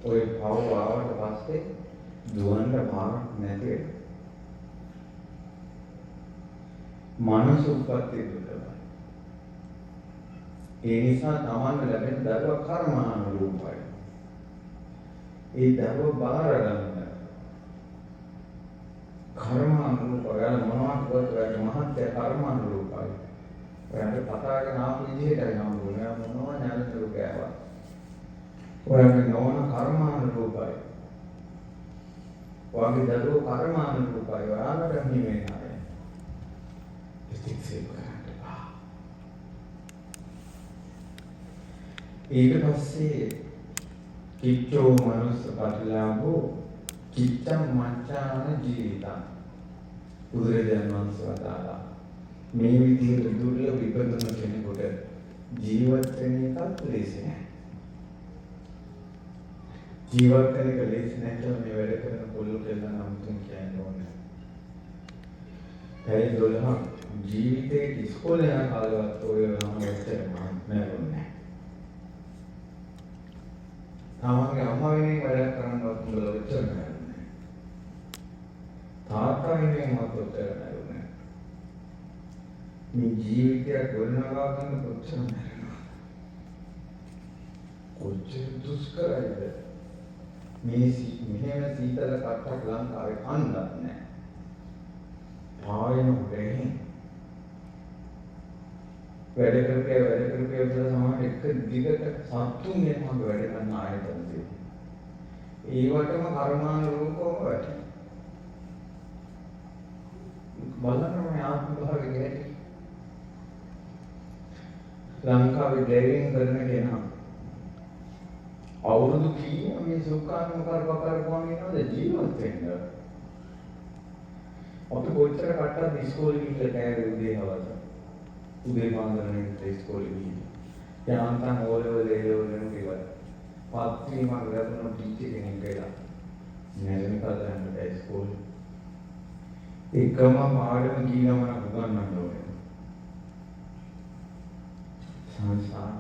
ඔය පව ආවට පස්සේ දුවන්න පාරක් නැති වෙනවා. මනස උප්පත්ති දුර්ලභයි. ඒ නිසා තමන්ට ලැබෙන දරුවා කර්මානුරූපයි. ඒ දරුවා බාර ගන්න. කර්මානුරූපයි. යන මොනවද කරන්නේ? මහත්ය කර්මානුරූපයි. ඔයාලට කතාගෙන ආපු විදිහටයි නම් ඕනේ. මොනවා ඥානතර කෑවා. ඔයාලගේ නෝන කර්මානුරූපයි. ඔයාගේ දරුවෝ කර්මානුරූපයි. ඔයාලට හිමේ නැහැ. ඉතින් ඊට පස්සේ කිච්චෝ මනුස්ස පරිලාභෝ කිච්ඡම් මච්ඡාන ජීවිතං බුදුරජාණන් වහන්සේ වදාළා මේ විදිහට දුර්ලභ විපදුන කෙනෙකුට ජීවත් වෙන එකත් ලේසි නෑ. ජීවත් වෙන එක ලේසි නෑ කියලා මේ වැඩ කරන පොළොව කියලා නම් තුන් කියන්න ඕනේ. ඒ 12 ජීවිතේ ඉස්කෝලේ යන කාලවත් ඔය නම් ඇත්තටම නෑ. තමන්ගේ අම්මා වෙනුවෙන් වැඩ කරනවත් මුල ඔච්චර නෑ. තාත්තා වෙනුවෙන්වත් ඔච්චර නෑ. මේ ජීවිතය ගොඩනගා ගන්න කොච්චර නෑනවා. කොච්චර දුෂ්කරයිද. මෙහෙම සීතල කට්ටක් ලංකාවේ කන්නත් නෑ. පායන උඩේ වැඩ කරපිය කියලා සමහර එක දිගට සතුන් වෙනම වැඩ කරන ආයතන තියෙනවා. ඒවටම කර්මානුරූපව වැඩ. බලන්න මේ ආත්ම භාවයේ ගැටි. ලංකාවේ ඩ්‍රයිවිං කරන කෙනා අවුරුදු කීයක් මේ සුඛානුම කරපුවාම ඉන්නවද ජීවත් වෙන්න? අපි කොච්චර කට්ටක් ඉස්කෝලේ ගිහිල්ලා කෑවේ උදේ හවස. උදේ පාන්දරනේ ඉස්කෝලේ ගිහින් යාන්තම් ඕලෙවල ඒලෙවල නෙවෙයි. පාත්‍රි මම ලැබුණ ටීචර් කෙනෙක් වෙලා නැගෙන කලන්න ඉස්කෝලේ. එකම පාඩම කීනම උගන්වන්න ඕනේ. සංසාර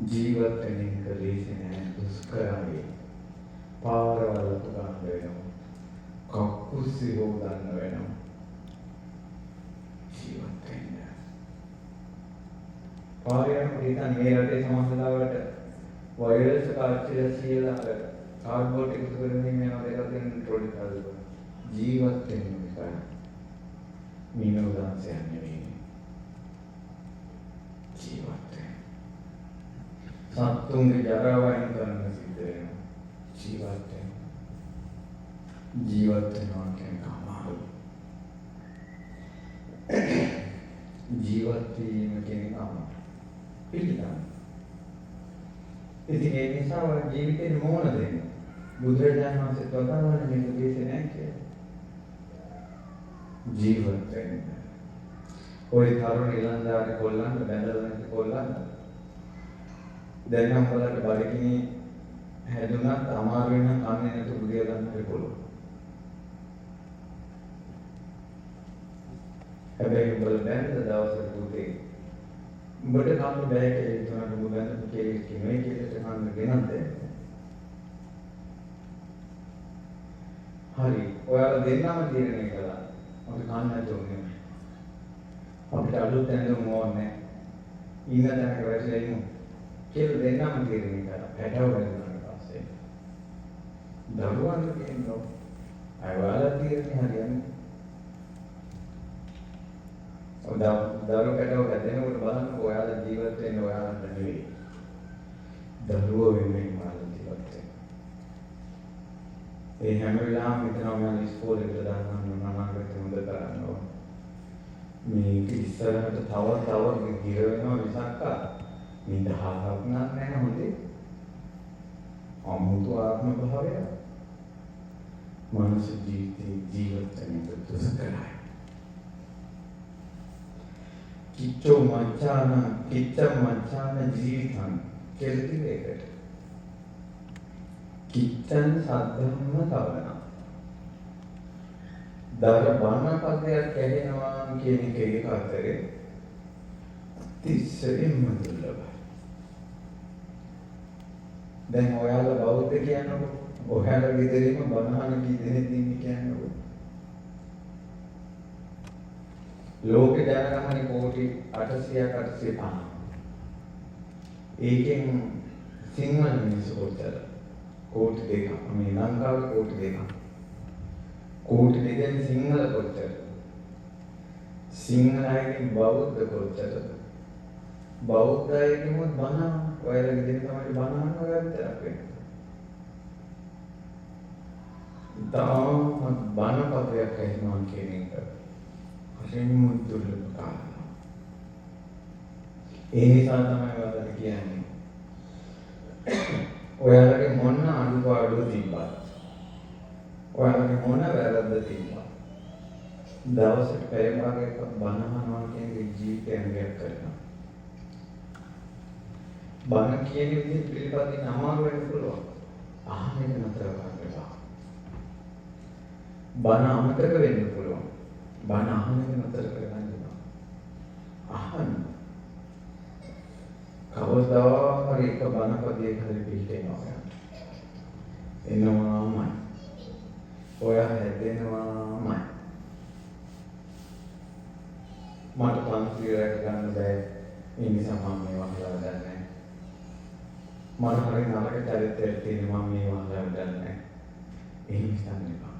ජීවත් වෙන එක ලේසි නෑ දුෂ්කරයි. පාරවල් පුරන්න වෙනවා. කක්කුස්සි හොදන්න වෙනවා. ජීවත් වෙන්න. පාරයන් පිටන් මේ රටේ සමාජලාවට වෛරස් කාර්යය කියලා කාඩ්බෝඩ් එකතු කරගෙන මේවා දෙකක් දෙන්න ට්‍රොලි කරලා ජීවත් වෙන්න විතරයි. විනෝදාංශයක් නෙවෙයි. ජීවත් වෙන්න. සත්තුන්ගේ ජරාවයින් කරන්න සිද්ධ වෙනවා. ජීවත් වෙන්න. ජීවත් වෙනවා කියන අමාරුයි. ජීවත් වීම කියන අමාරුයි. පිළිගන්න. ඉතින් ඒ නිසා වල ජීවිතේ මොන දෙන්න. බුදුරජාණන් වහන්සේ තවතාවන මේක දෙන්නේ නැහැ කියලා. ජීවත් වෙන්න. ඔය තරුණ ඉලන්දාරේ කොල්ලන්ට බැඳලා නැති කොල්ලන්ට දැන් නම් බලන්න බඩගිනි හැදුනත් අමාරු වෙන කන්නේ නැතු බුදිය ගන්නට පුළුවන්. හැබැයි උඹල බැඳ දවසට පුතේ උඹට කන්න බෑ කියලා හිතනකොට උඹ බැඳපු කේක් කිනේ කේකට කන්න ගෙනත් දෙන්න. හරි. ඔයාලා දෙන්නම තීරණය කළා. අපි කන්න නැතුනේ. අපිට අලුත් දැනුම ඕනේ. ඊන දැනක වැටලා ඉමු. කියලා දෙන්නම තීරණය කළා. පැටව වැදුනාට පස්සේ. දරුවන් කියනවා. අය ඔයාලා තීරණය හරියන්නේ. දරුවෝ පැටව වැදෙනකොට බලන්න ඔයාලා ජීවත් වෙන්න ඔයාලට නෙවෙයි. දරුවෝ වෙනුවෙන් ඔයාලා ජීවත් වෙන්න. ඒ හැම වෙලාවෙම හිතනවා මම ඉස්කෝලේට දාන්න අනාගතේ හොඳ කරන්න ඕන. මේක ඉස්සරහට තව ගිර වෙනවා මිසක් නිදහසක් නැහැ හොඳේ. අමුතු ආත්ම භාවය මනුෂ්‍ය ජීවිතේ ජීවත් වෙන දුෂ්කරයි. කිච්චෝ මච්ඡාන ජීවිතං කෙලෙතිවේකට. කිච්ඡන් සද්ධම්ම තවන. දර බණ පදයක් ඇහෙනවා කියන එක අතරේ තිස්සෙම දුර්ලභයි. දැන් ඔයාලා බෞද්ධ කියනකො ඔයාලා විතරේම බණහන කී දෙනෙක් ඉන්නේ කියනකො ලෝකේ ජනගහනේ කෝටි 800ක් 850. ඒකෙන් සිංහල මිනිස්සු කොච්චර? කෝටි 2ක්. මේ ලංකාවේ කෝටි 2ක්. කෝටි 2කින් සිංහල කොච්චර? සිංහල අයගෙන් බෞද්ධ කොච්චරද? බෞද්ධ අයගෙන් බණ ඔයාලා විදිහට තමයි බණ අහන්න විතරක් වෙන්නේ. තාම බණ පදයක් ඇහෙනවා කියන එක හරිම දුර්ලභ කාරණා. ඒ නිසා තමයි වදන කියන්නේ. ඔයාලගේ මොන අනුපාඩුව තිබ්බත් ඔයාලගේ මොන වැරද්ද තිබ්බත් දවසට පැය භාගයක් බණ අහනවා කියන ජීවිතයක් කරනවා. බණ කියන විදිහට පිළිපදින්න අමාරු වෙන්න පුළුවන්. අහන්න එක නතර කරලා. බණ අමතක වෙන්න පුළුවන්. බණ අහන්න එක නතර කරගන්න. අහන්න. කවදා හරි එක බණ පදයක හරි පිළිහෙනවා. එනවාමයි. ඔයා හැදෙනවාමයි. මට පන්සිල් රැක ගන්න බෑ. ඒ නිසා මම මේවා හදලා ගන්නෑ. මට හරි නරක චරිතයක් තියෙන මම මේවා හදලා ගන්නෑ. එහෙම හිතන්න එපා.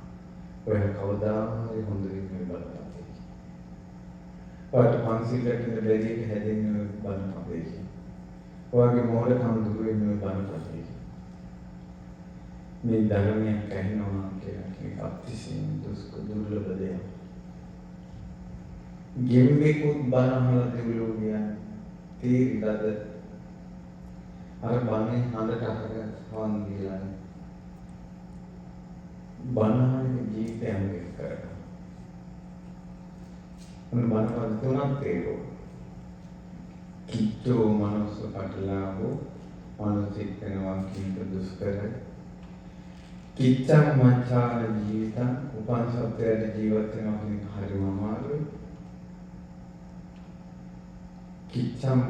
ඔයා කවදා හරි හොඳ වෙන්න බලන්න. ඔයාට පන්සිල් රැකින්න බැරි එක හැදෙන්න බලන්න අපේ. ඔයාගේ මොහොතම දුර වෙන්න බලන්න අපේ. මේ ධර්මයක් ඇහෙනවා කියන එක අතිශයින් දුර්ලභ දෙයක්. ගෙම්බෙකුත් බනහලා දෙවිලෝ කියන්නේ තීරිදද අර බන්නේ හඳට අහගත්තාන් කියලා බනහනේ ජීවිතයම කරනවා. උන් බනවල තුනක් තේරෝ. කිච්චෝ මනස පටලාවෝ මානසික වෙනවා කියන දුෂ්කරයි. කිච්ඡං මච්ඡාන ජීවිතං උපන් සත්‍යයේ ජීවත් වෙනවා කියන හරිම අමාරුයි. කිච්ඡං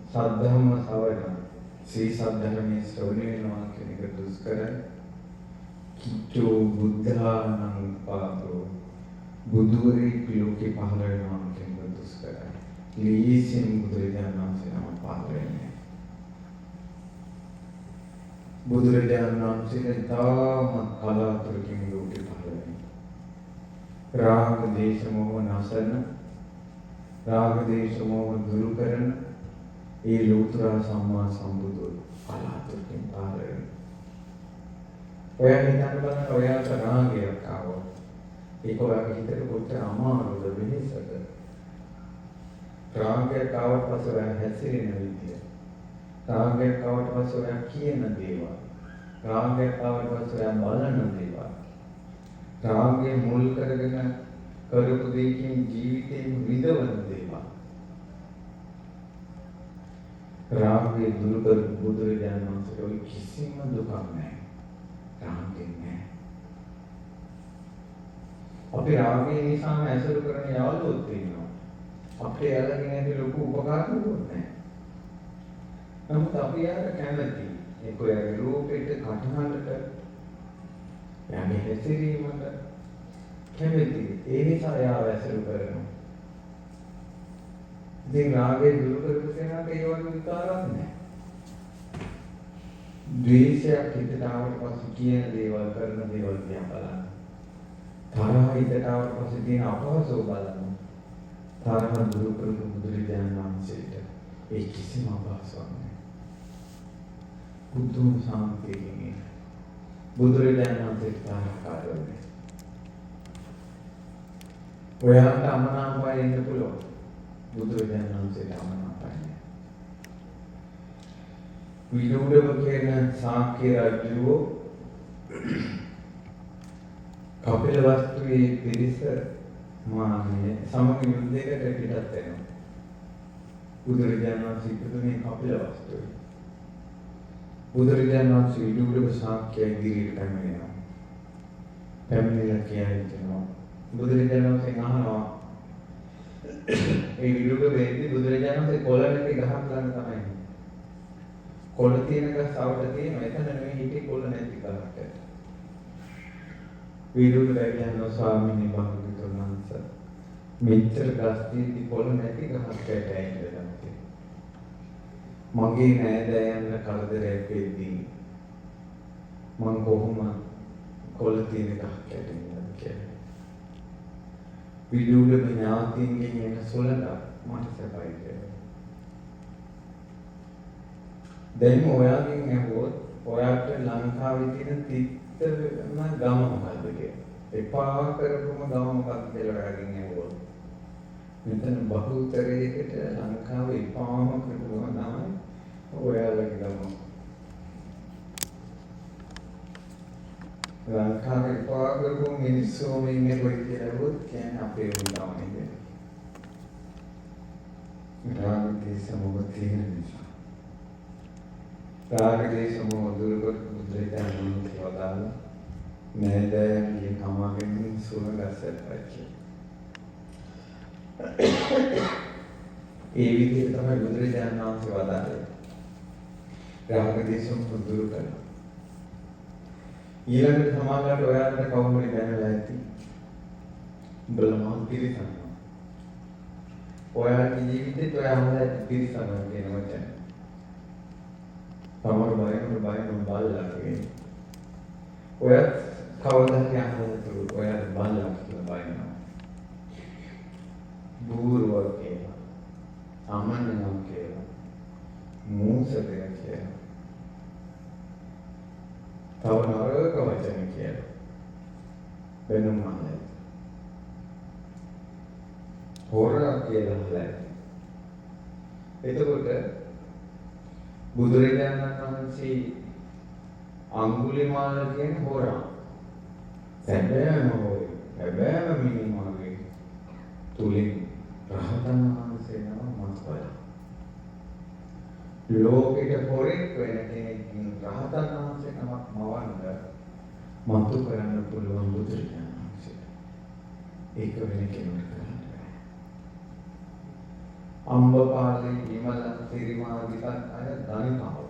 සද්ධම්ම සවණ සී සද්ධර්මයේ ශ්‍රවණය වෙනවා කියන එක දුෂ්කරයි. කිච්ඡෝ බුද්ධානං පාදෝ බුදුරේ ලෝකේ පහළ වෙනවා කියන එක දුෂ්කරයි. ලීසින් බුදුරජාණන් වහන්සේ නම පහළ වෙන්නේ. බුදුරජාණන් වහන්සේ තාම කලාතුරකින් ලෝකේ පහළ වෙන්නේ. රාග දේශ මොහ නැසන රාග දේශ මොහ දුරු කරන ඒ ලෝතර සම්මා සම්බුදු කලාතුරකින් පහළ වෙන්නේ. ඔයා හිතන්න බලන්න ඔයාට රාගයක් ආවොත් ඒක ඔයාගේ හිතට කොච්චර අමාරුද වෙනසද? රාගයක් ආවට පස්සේ ඔයා හැසිරෙන විදිය. රාගයක් ආවට පස්සේ ඔයා කියන දේවල්. රාගයක් ආවට පස්සේ ඔයා බලන දේවල්. රාගය මුල් කරගෙන කරපු දෙයකින් ජීවිතේ විඳවන දේවල්. රාගය දුරු කරපු බුදුරජාණන් වහන්සේට කිසිම දුකක් නැහැ. රාගයෙන් නැහැ. අපි රාගය නිසාම ඇසුරු කරන යාළුවෝ ඉන්නවා. අපේ යාළුවන්ගෙන් ඇති ලොකු උපකාරකමක් නැහැ. නමුත් අපි යාර කැමති ඒක ඔයාගේ රූපෙට කටහඬට යන්නේ හැසිරීමට කැමති. ඒ නිසා යාව ඇසුරු කරනවා. ඉතින් රාගය දුරු කරපු කෙනාට ඒ වගේ විකාරයක් නැහැ. ද්වේෂයක් හිතට ආවට පස්සේ කියන දේවල් කරන දේවල් දිහා බලන්න. තරහ හිතට ආවට පස්සේ තියෙන අපහසුව බලන්න. තරහ දුරු කරපු බුදුරජාණන් වහන්සේට ඒ කිසිම අපහසුවක් නැහැ. බුදුන් සාන්තියේ බුදුරජාණන් වහන්සේට තරහ කාරණේ. ඔයාලට අමනාපය ඉන්න පුළුවන්. බුදුරජාණන් වහන්සේට අමනාපය නෑ. විදුඩව කියන ශාක්‍ය රජුව කපිලවස්තුවේ පිරිස මාන්නේ සමග යුද්ධයකට පිටත් වෙනවා. බුදුරජාණන් වහන්සේ ඉපදුනේ කපිලවස්තුවේ. බුදුරජාණන් වහන්සේ විදුඩව ශාක්‍ය ඉදිරියට පැමිණෙනවා. පැමිණිලා කියනවා බුදුරජාණන් වහන්සේ අහනවා ඒ විදුඩව වෙද්දී බුදුරජාණන් වහන්සේ කොළ නැති ගහක් ළඟ තමයි. කොළ තියෙන ගහ සවට තියෙනවා. එතන නෙමෙයි හිතේ කොළ නැති ගහක්. විදුඩව වැවියන් ස්වාමීන් වහන්සේ මෙච්චර ගස්තියදී කොළ නැති ගහක් ඇටැයිලා මගේ නෑදෑයන්ට කරදරයක් වෙද්දී මම කොහොම කොළ තියෙන ගහක් ඇටෙන්නද කියලා. විදුඩව ඥාතින්ගෙන් එන සොලඳ මට සැපයි කියලා. දැන් ඔයාගෙන් ඇහුවොත් ඔයාට ලංකාවේ තියෙන තිත්තම ගම මොකද්ද කියලා. එපා කරපුම ගම මොකක්ද කියලා ඔයාගෙන් ඇහුවොත්. මෙතන බහුතරයකට ලංකාවේ එපාම කරපුම තමයි ඔයාලගේ ගම. ලංකාවේ එපා කරපුම මිනිස්සු ඉන්නේ කොයි කියලා ඇහුවොත් කියන්නේ අපේ උන්වන්නේ. රාගදේශ මොහ තියෙන නිසා. රාගදේශ මොහ දුරුකොට බුදුරජාණන් වහන්සේ වදාළා නෑදෑයන්ගේ කමගෙන් සුවඳසල්පයි. ඒ විදිහට තමයි බුදුරජාණන් වහන්සේ වදාළේ. රාගදේශ මොහ දුරු කරනවා. ඊළඟට සමාජයට ඔයාලට කවුරු හරි දැනලා ඇති. බලමන් පිළිසනවා. ඔයාලගේ ජීවිතේත් ඔයාලා පිළිසනවා කියන වචන. තමර බයෙන් බලලා කියන්නේ. ඔයත් කවදා හරි අහලා ඔයාලා බලලා කියලා බයිනවා. බූරුව කියලා. අමනනම් කියලා. මෝසකය කියලා. තව නරක වචන කියලා. වෙනම නැහැ. හොරා කියලා හලයි. එතකොට බුදුරජාණන් වහන්සේ අඟුලිමාල කියන හොරා. සැබෑම හොරේ. සැබෑම මිනිමාගේ තුලින් රහතන් වහන්සේ නම මතකයි. ලෝකෙට හොරෙක් වෙන කෙනෙක්ගෙන් රහතන් වහන්සේ නමක් මවන්න මතු කරන්න පුළුවන් බුදුරජාණන් වහන්සේ. ඒක වෙන කෙනෙකුට කරන්න බෑ. අම්බපාලේ විමල සිරිමාදිකත් අය ධනිකාව.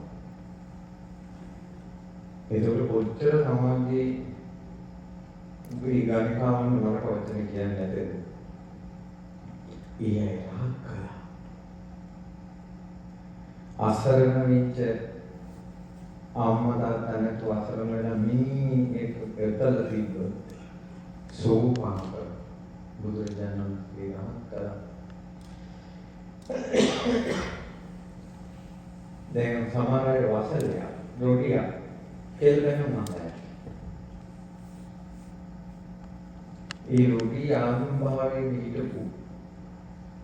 ඒකට කොච්චර සමාජයේ මේ ගණිකාවන් වලට වචන කියන්නේ නැතද? ඊයේ රහත් කළා. අසරණ වෙච්ච අම්මා තාත්තා නැතු අසරණ වෙලා මිනිහ ඒක එතල තිබ්බොත් සෝපාන බුදුරජාණන් වහන්සේ රහත් කළා. දැන් සමහර අය වසලයක් රෝගියා කෙල්ලෙනවා නැහැ. ඒ රෝගී ආගම් භාවයෙන් හිටපු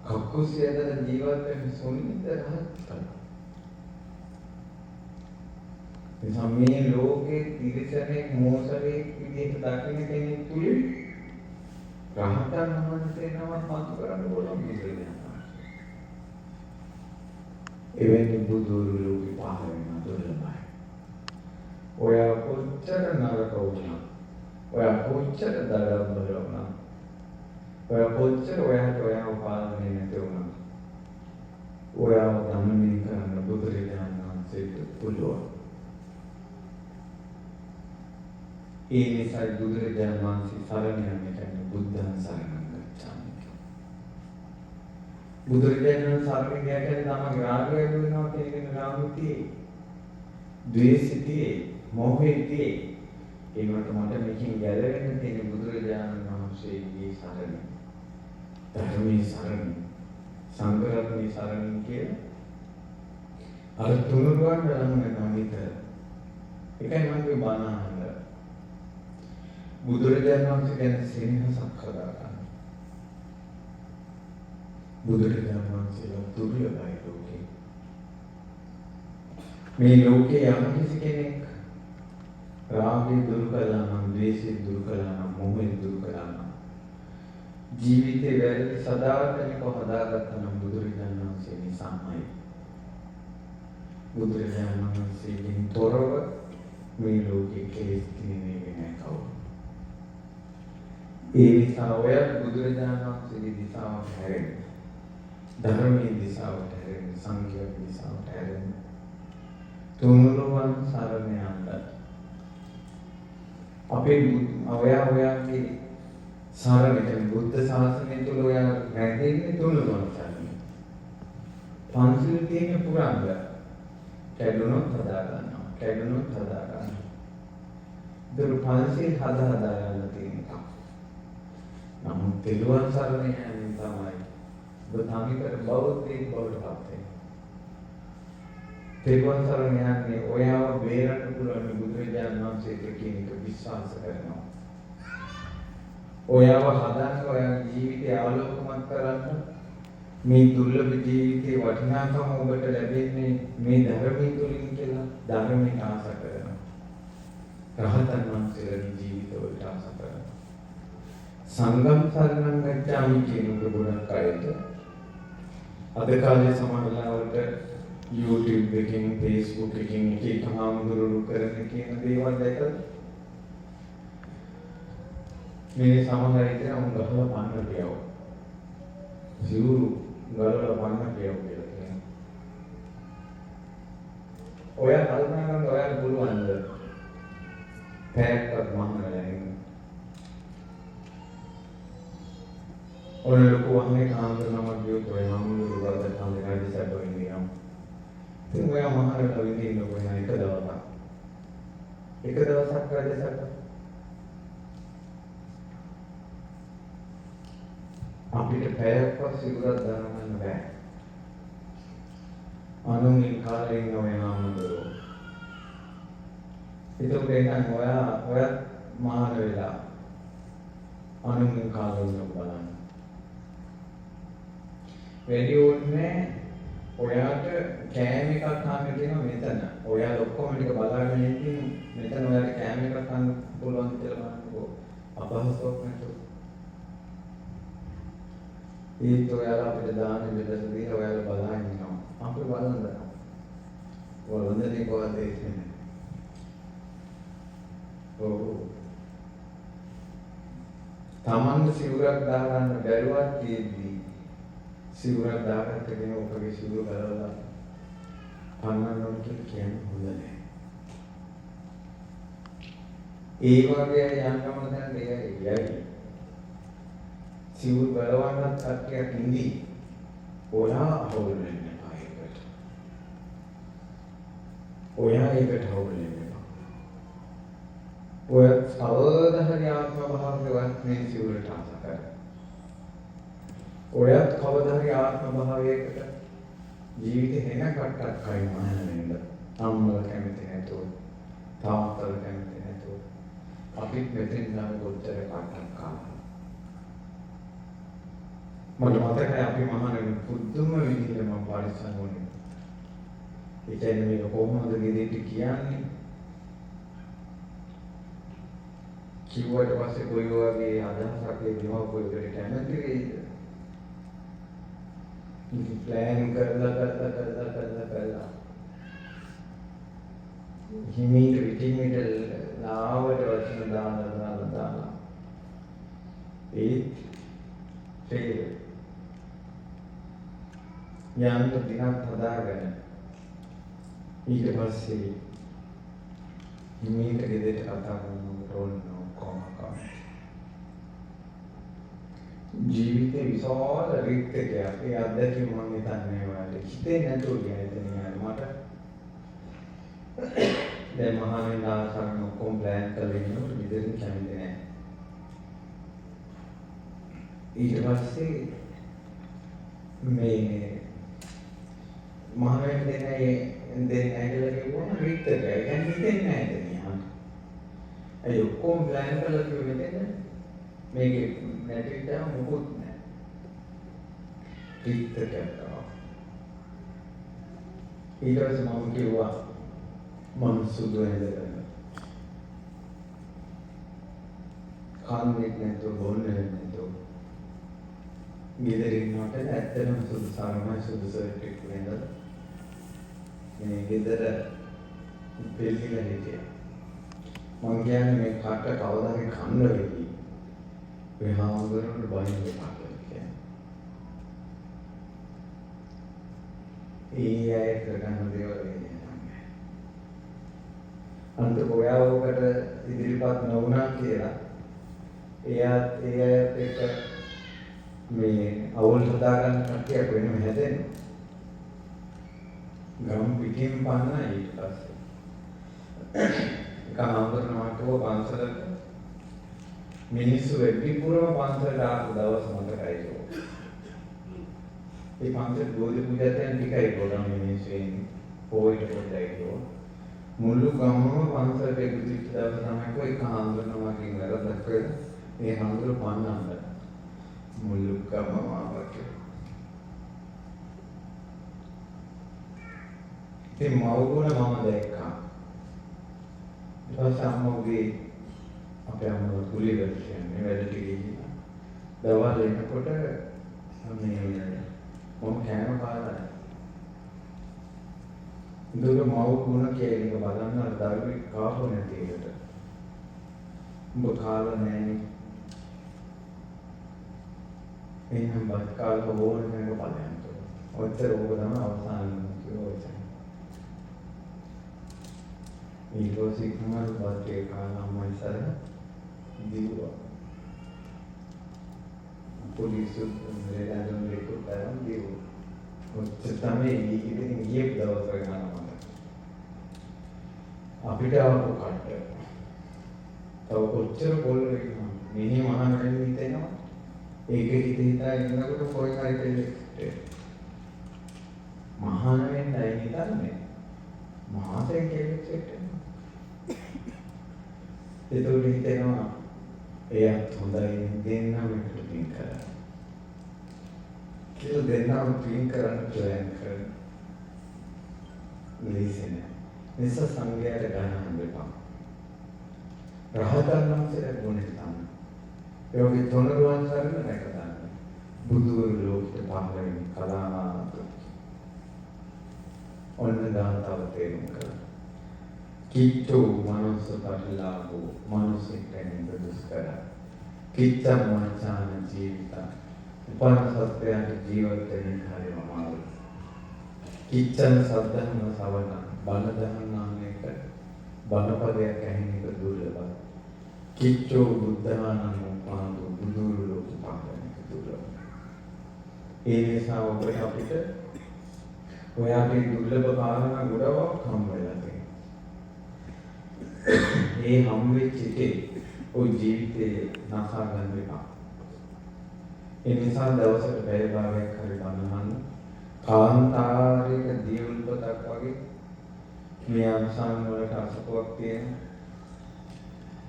කකුසියදල ජීවත් වෙන සොනිත රහත් කළා. එනිසා මේ ලෝකේ තිරසනේ මෝසලේ විදිහට දකින්න කෙනෙක් තුල රහතන් වහන්සේ නමක් මතු කරන්න ඕන බුදුරජාණන්. එවැනි බුදුරු ලෝකෙ පහළ වෙන දුර්ලභයි. ඔයා කොච්චර නරක වුණා. ඔයා කොච්චර දඩබ්බල වුණා. ඔයා කොච්චර ඔයාව පාලනය නැති වුණා. ඔයාව දමනය කරන්න බුදුරජාණන් වහන්සේට පුළුවන්. ඒ නිසා බුදුරජාණන් වහන්සේ සරණ යන්න කියන්නේ බුද්ධං සරණං ගච්ඡාමි. බුදුරජාණන් සරණ ගියකේ තමයි රාගය වෙනවා කියන එක රාගුතියි. ද්වේෂිතියි, මොහිතියි. ඒකට මට මේකෙන් ගැලවෙන්න තියෙන බුදුරජාණන් වහන්සේගේ සරණ. ධර්මයේ සරණ. සංඝරත්නයේ සරණ කියන අර තුනුරුවන් ගන්න විතර. ඒකයි මම බණ අහන්න. බුදුරජාණන් වහන්සේ ගැන සෙනෙහසක් හදාගන්න. බුදුරජාණන් වහන්සේලා දුර්ලභයි ලෝකේ. මේ ලෝකේ යම් කිසි කෙනෙක් රාගය දුරු කළා නම්, ද්වේෂය දුරු කළා නම්, මොහය දුරු කළා නම්, ජීවිතේ වැරදි සදාතනිකව හදාගත්තා නම් බුදුරජාණන් වහන්සේ නිසාමයි. බුදුරජාණන් වහන්සේගෙන් තොරව මේ ලෝකේ කෙලෙස් කිනෙන්නේ නැහැ කවුරු. ඒ නිසා ඔය බුදුරජාණන් වහන්සේගේ දිශාවට හැරෙන්න, ධර්මයේ දිශාවට හැරෙන්න, සංඝයාගේ දිශාවට හැරෙන්න, තුනුරුවන් සරණ යන්න. අපේ ඔයාගේ සරණ කියන්නේ බුද්ධ ශාසනය තුළ ඔයා රැඳෙන්නේ තුනුරුවන් සරණ. පන්සිල් තියෙන පුරාංග කැඩුනොත් හදා ගන්නවා, කැඩුනොත් හදා ගන්නවා. ඒක පන්සිල් හදා ගන්න තියෙන එක. නමුත් තෙරුවන් සරණ යන්නේ තමයි බුද්ධාමිකර බෞද්ධයෙක් බවට පත් වෙන්නේ. තෙරුවන් සරණ යන්නේ ඔයාව බේරන්න පුළුවන් බුදුරජාණන් වහන්සේට කියන එක විශ්වාස කරනවා. ඔයාව හදන්න, ඔයාගේ ජීවිතය ආලෝකමත් කරන්න, මේ දුර්ලභ ජීවිතේ වටිනාකම ඔබට ලැබෙන්නේ මේ ධර්මයේ තුලින් කියලා ධර්මයට ආශා කරනවා. රහතන් වහන්සේලාගේ ජීවිතවලට ආශා කරනවා. සංගම් සරණං ගච්ඡාමි කියන ගොඩක් අයට අද කාලේ සමාජලාවට YouTube එකකින්, Facebook එකකින් එක හාමුදුරුවෝ කරන කියන දේවල් දැකලා මේ සමහර අය කියන උන් ගහලා පන්න කියව. සිවුරු ගලවලා පන්න කියව කියලා කියනවා. ඔයා කල්පනා කරනවා ඔයාට පුළුවන්ද පැයක්වත් මහනලා ඉන්න? ඔය ලොකු වහනේ කාන්දරනම ගියොත් ඔය හාමුදුරුවෝ වලට කාන්දරයි සැප වෙන්නේ. ඉතින් ඔයා මහනලා වෙන්නේ ඔය එක දවසක්. එක දවසක් රජසක් අපිට පැයක්වත් සිවුරක් දාන්න බෑ. අනුන්ගේ කාලේ ඉන්න ඔය හාමුදුරුවෝ. ඒතකොට එනම් ඔයා මහාන වෙලා අනුන්ගේ කාලේ ඉන්න බලන්න. වැඩි ඕනේ ඔයාට කෑම එකක් ගන්න තියෙනවා මෙතන. ඔයා ඔක්කොම ටික බලාගෙන ඉඳින් මෙතන ඔයාට කෑම එකක් ගන්න පුළුවන් කියලා බලන්නකෝ. අපහසුතාවක් නැතුව. ඒත් ඔයාලා අපිට දාන බෙදලා දීලා ඔයාලා බලාගෙන ඉන්නවා. අපිට බලන්න. වළඳන්නේ කොහොමද දෙන්නේ? ඔව්. තමන්ගේ සිවුරක් දාගන්න බැරුවක් තියෙද්දි සිවුරක් දාගන්න කෙනෙක් ඔබගේ සිවුර ගලවලා පන්නන්නොත් කියන්නේ හොඳ නැහැ. ඒ වගේ යන්නම දැන් දෙයයි. සිවුර ගලවන්නත් කට්ටියක් ඉඳි. ඔයා අවුල් වෙන්න එපා ඒකට. ඔයා ඒකට අවුල් වෙන්න එපා. ඔය කවදා හරි ආත්ම භාවයවත් මේ සිවුරට ආස කර. ඔයත් කවදා හරි ආත්ම භාවයකට ජීවිතේ වෙන කට්ටක් කයින් මහන වෙන්න. අම්මලා කැමති නැතුව, තාත්තලා කැමති නැතුව අපිත් මෙතෙන් නම් කොච්චර කට්ටක් කාලා. මට මතකයි අපි මහාන පුදුම විදිහට මම පරිස්සම් වුණේ. ඒ කියන්නේ මේක කොහොමද ගෙදරට කියන්නේ? කිව්වට පස්සේ කොයි වගේ අදහසක් ඒ දෙමව්පියෝ කැමති වෙයිද? ඉතින් ප්ලෑන් කරලා හිමීට විටිමිට ලාවට වචන දාලා ඒ ෆේල් යන්න දිනක් හදාගෙන ඊට පස්සේ හිමීට ගෙදරට කතා කරනකොට ඕන කොහොමද ජීවිතේ විශාල රික්තකයක්. ඒ අත්දැකීම මම හිතන්නේ ඔයාලට හිතේ නැතුව කියන්නේ මට දැන් මහානේ දාසන ඔක්කොම ප්ලෑන් කරලා ඉන්නකොට විදිරින් කැමති නැහැ. ඊට පස්සේ මේ මහානේ දෙන්නේ ඇයිදලා කිව්වම රික්තකය. ඒ කියන්නේ හිතෙන්නේ නැහැ දෙනියන්. ඒ ඔක්කොම ප්ලෑන් කරලා කිව්වෙ මේකේ නැතිවම මොකුත් නැහැ. ටිකක් කරනවා. ඊට පස්සේ මම කිව්වා මම සුදු ඇඳගෙන කන්නේ නැතුව බොන්නේ නැතුව ගෙදරින් මට ඇත්තටම සුදු සාරමයි සුදු සර්ට් එක වෙනද මේ ගෙදර පිළිගන්නේ හිටියා. මං කියන්නේ මේ කට කවදාද කන්න වෙයි. මේ හාමුදුරුවෝ බයින් දෙපා කියන්නේ. ඒ අය කරගන්න දේවල් වෙන්නේ. අන්ත ඔයාවකට ඉදිරිපත් නොවුණා කියලා එයාත් ඒ අයත් එක්ක මේ අවුල් හදාගන්න කට්ටියක් වෙනම හැදෙනවා. ගම් පිටින් පන්න ඊට පස්සේ කාමරනකට පන්සලට මිනිස්සු වෙඩිපුරම පන්සලට ආපු දවස් මතකයි. ඒ පන්සල බෝධි පූජාවෙන් ටිකයි පොඩම මිනිස්සු එන්නේ. පොයිට පොඩ්ඩයි ගියෝ. මුළු ගමම පන්සලට ගිහින් දවස් තමයි කොයි කාමරනකින් වැරද්දක් වෙලා මේ හඳුර පන්නන්න. මුළු ගමම ආවක. ඉතින් මවුගුණ මම දැක්කා. ඊට අම්මගේ අපේ අම්මා කුලියට කියන්නේ වැඩට ගිහින් දවල් එනකොට මේ මම කෑම කාලා දුර මවුගුණ කියන එක බලන්න අර දරුවෙක් කාපු නැති එකට උඹ කාලා නැන්නේ එහෙනම් බත් කාලා ඕන නේද බලන්න. ඔච්චර ඕක තමයි අවසාන කිව්වොත්. ඊට පස්සේ කුමාර බත් කාලා අම්මා ඉස්සර දිව්වා. පොලිසිය රෙඩාඩන් ලේකෝ තරම් දිව්වා. ඔච්චර තමයි ඉතින් ගියේ දවස් ගන්න අපිට ආපු කට්ට. තව කොච්චර පොල් වෙනවා. මෙහි මහාන වෙන්න හිතෙනවා. ඒක හිතා ඉන්නකොට කොයි හරි කෙනෙක් මහාන වෙන්නයි හිතන්නේ. මහාසෙන් කෙනෙක් එක්කෙනා. ඒතකොට හිතෙනවා එයාත් හොඳයි දෙන්නම එකට පින් කරා. කියලා දෙන්නම පින් කරන්න ප්ලෑන් කරනවා. ලීසෙන. නිසා සංගයයට ගන්න හම්බෙපා. රහතන් වහන්සේලා ගුණේ තමයි. ඒකේ තොනරුවන් සරණ නැකතන්න. බුදු ලෝකේ පහළවෙනි කලානාත. ඔන්න දානතාව තේරුම් කරගන්න. කිච්චෝ මනස පරිලාභෝ මනසෙන් දුෂ්කර. කිච්චම් මනසාන ජීවිත. උපන්න සත්‍යයන් ජීවත් වෙන කාර්යම මාරු. කිච්චන් සද්ධර්ම සවන බණ දහනාම එක බණපදයක් ඇහෙන එක දුර්ලභයි. කිච්චෝ බුද්ධානං උපාදු බුදුරු ලෝක පාදනක දුර්ලභයි. ඒ නිසා ඔබට අපිට ඔයාගේ දුර්ලභ කාරණා ගොඩක් හම් වෙලා තියෙනවා. ඒ හම් වෙච්ච එකේ ඔය ජීවිතේ නසා ගන්න එපා. ඒ නිසා දවසකට පැය භාගයක් හරි බණහන්න කාන්තාරයක දීවුල්පතක් වගේ මේ අංශාන් වලට අසපුවක් තියෙනවා.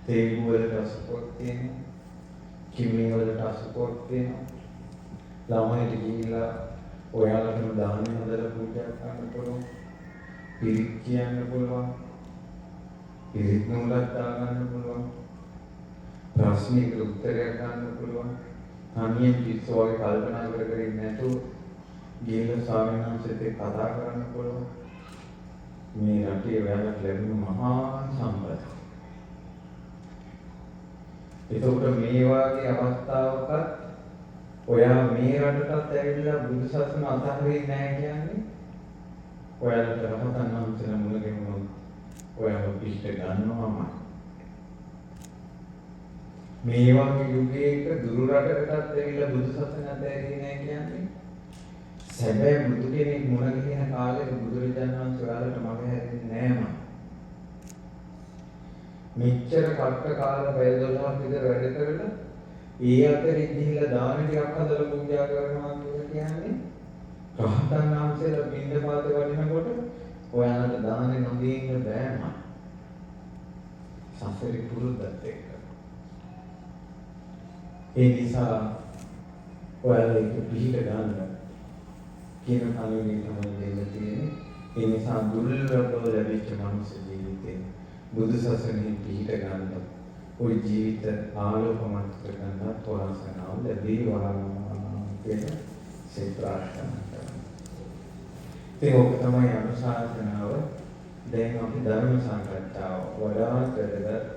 තේගු වලට අසපුවක් තියෙනවා. කිමි වලට අසපුවක් තියෙනවා. ළමයිට ගිහිල්ලා ඔයාලටම දාන හදලා පූජා කරන්න පුළුවන්. පිරිත් කියන්න පුළුවන්. පිරිත් නූලක් දාගන්න පුළුවන්. ප්‍රශ්නෙකට උත්තරයක් ගන්න පුළුවන්. තනියෙන් පිස්සු වගේ කල්පනා කර කර ඉන්නේ නැතුව ගිහිල්ලා ස්වාමීන් වහන්සේත් එක්ක කතා කරන්න පුළුවන්. මේ රටේ ඔයාලට ලැබුණු මහා සම්පත. ඒකට මේ වගේ අවස්ථාවක ඔයා මේ රටටත් ඇවිල්ලා බුදු සසුන අතහරින්නේ නැහැ කියන්නේ ඔයාලට රහතන් වහන්සේලා මුල ගැහුණොත් ඔයාව පිට ගන්නවම මේ වගේ යුගයක දුරු රටකටත් ඇවිල්ලා බුදු සසුන අතහැරියේ නැහැ කියන්නේ සැබෑ බුදු කෙනෙක් මුණ ගැහෙන කාලේ බුදුරජාණන් වහන්සේ ඔයාලට මඟ හැරෙන්නේ නැහැ. මෙච්චර කට්ට කාලා පැය 12ක් විතර වැඩ කරලා ඒ අතරේ ගිහිල්ලා දාන ටිකක් හදලා පූජා කරනවා කියන්නේ රහතන් වහන්සේලා පින්දපාත වඩිනකොට ඔයාලට දානේ නොදී ඉන්න බෑම. සසරේ පුරුද්දත් එක්ක. ඒ නිසා ඔයාලා ඒක පිළිග ගන්න. කියන පළවෙනි තමයි දෙන්න තියෙන්නේ. ඒ නිසා දුර්ලභව ලැබිච්ච මනුස්ස ජීවිතේ බුදු සසුනේ පිහිට ගන්න ওই ජීවිත ආලෝකමත් කරගන්න තෝරාසනාව ලැබේවා කියන සිත ප්‍රාර්ථනා කරනවා. ඒක තමයි අනුශාසනාව. දැන් අපි ධර්ම සාකච්ඡාව වඩාත් වැදගත්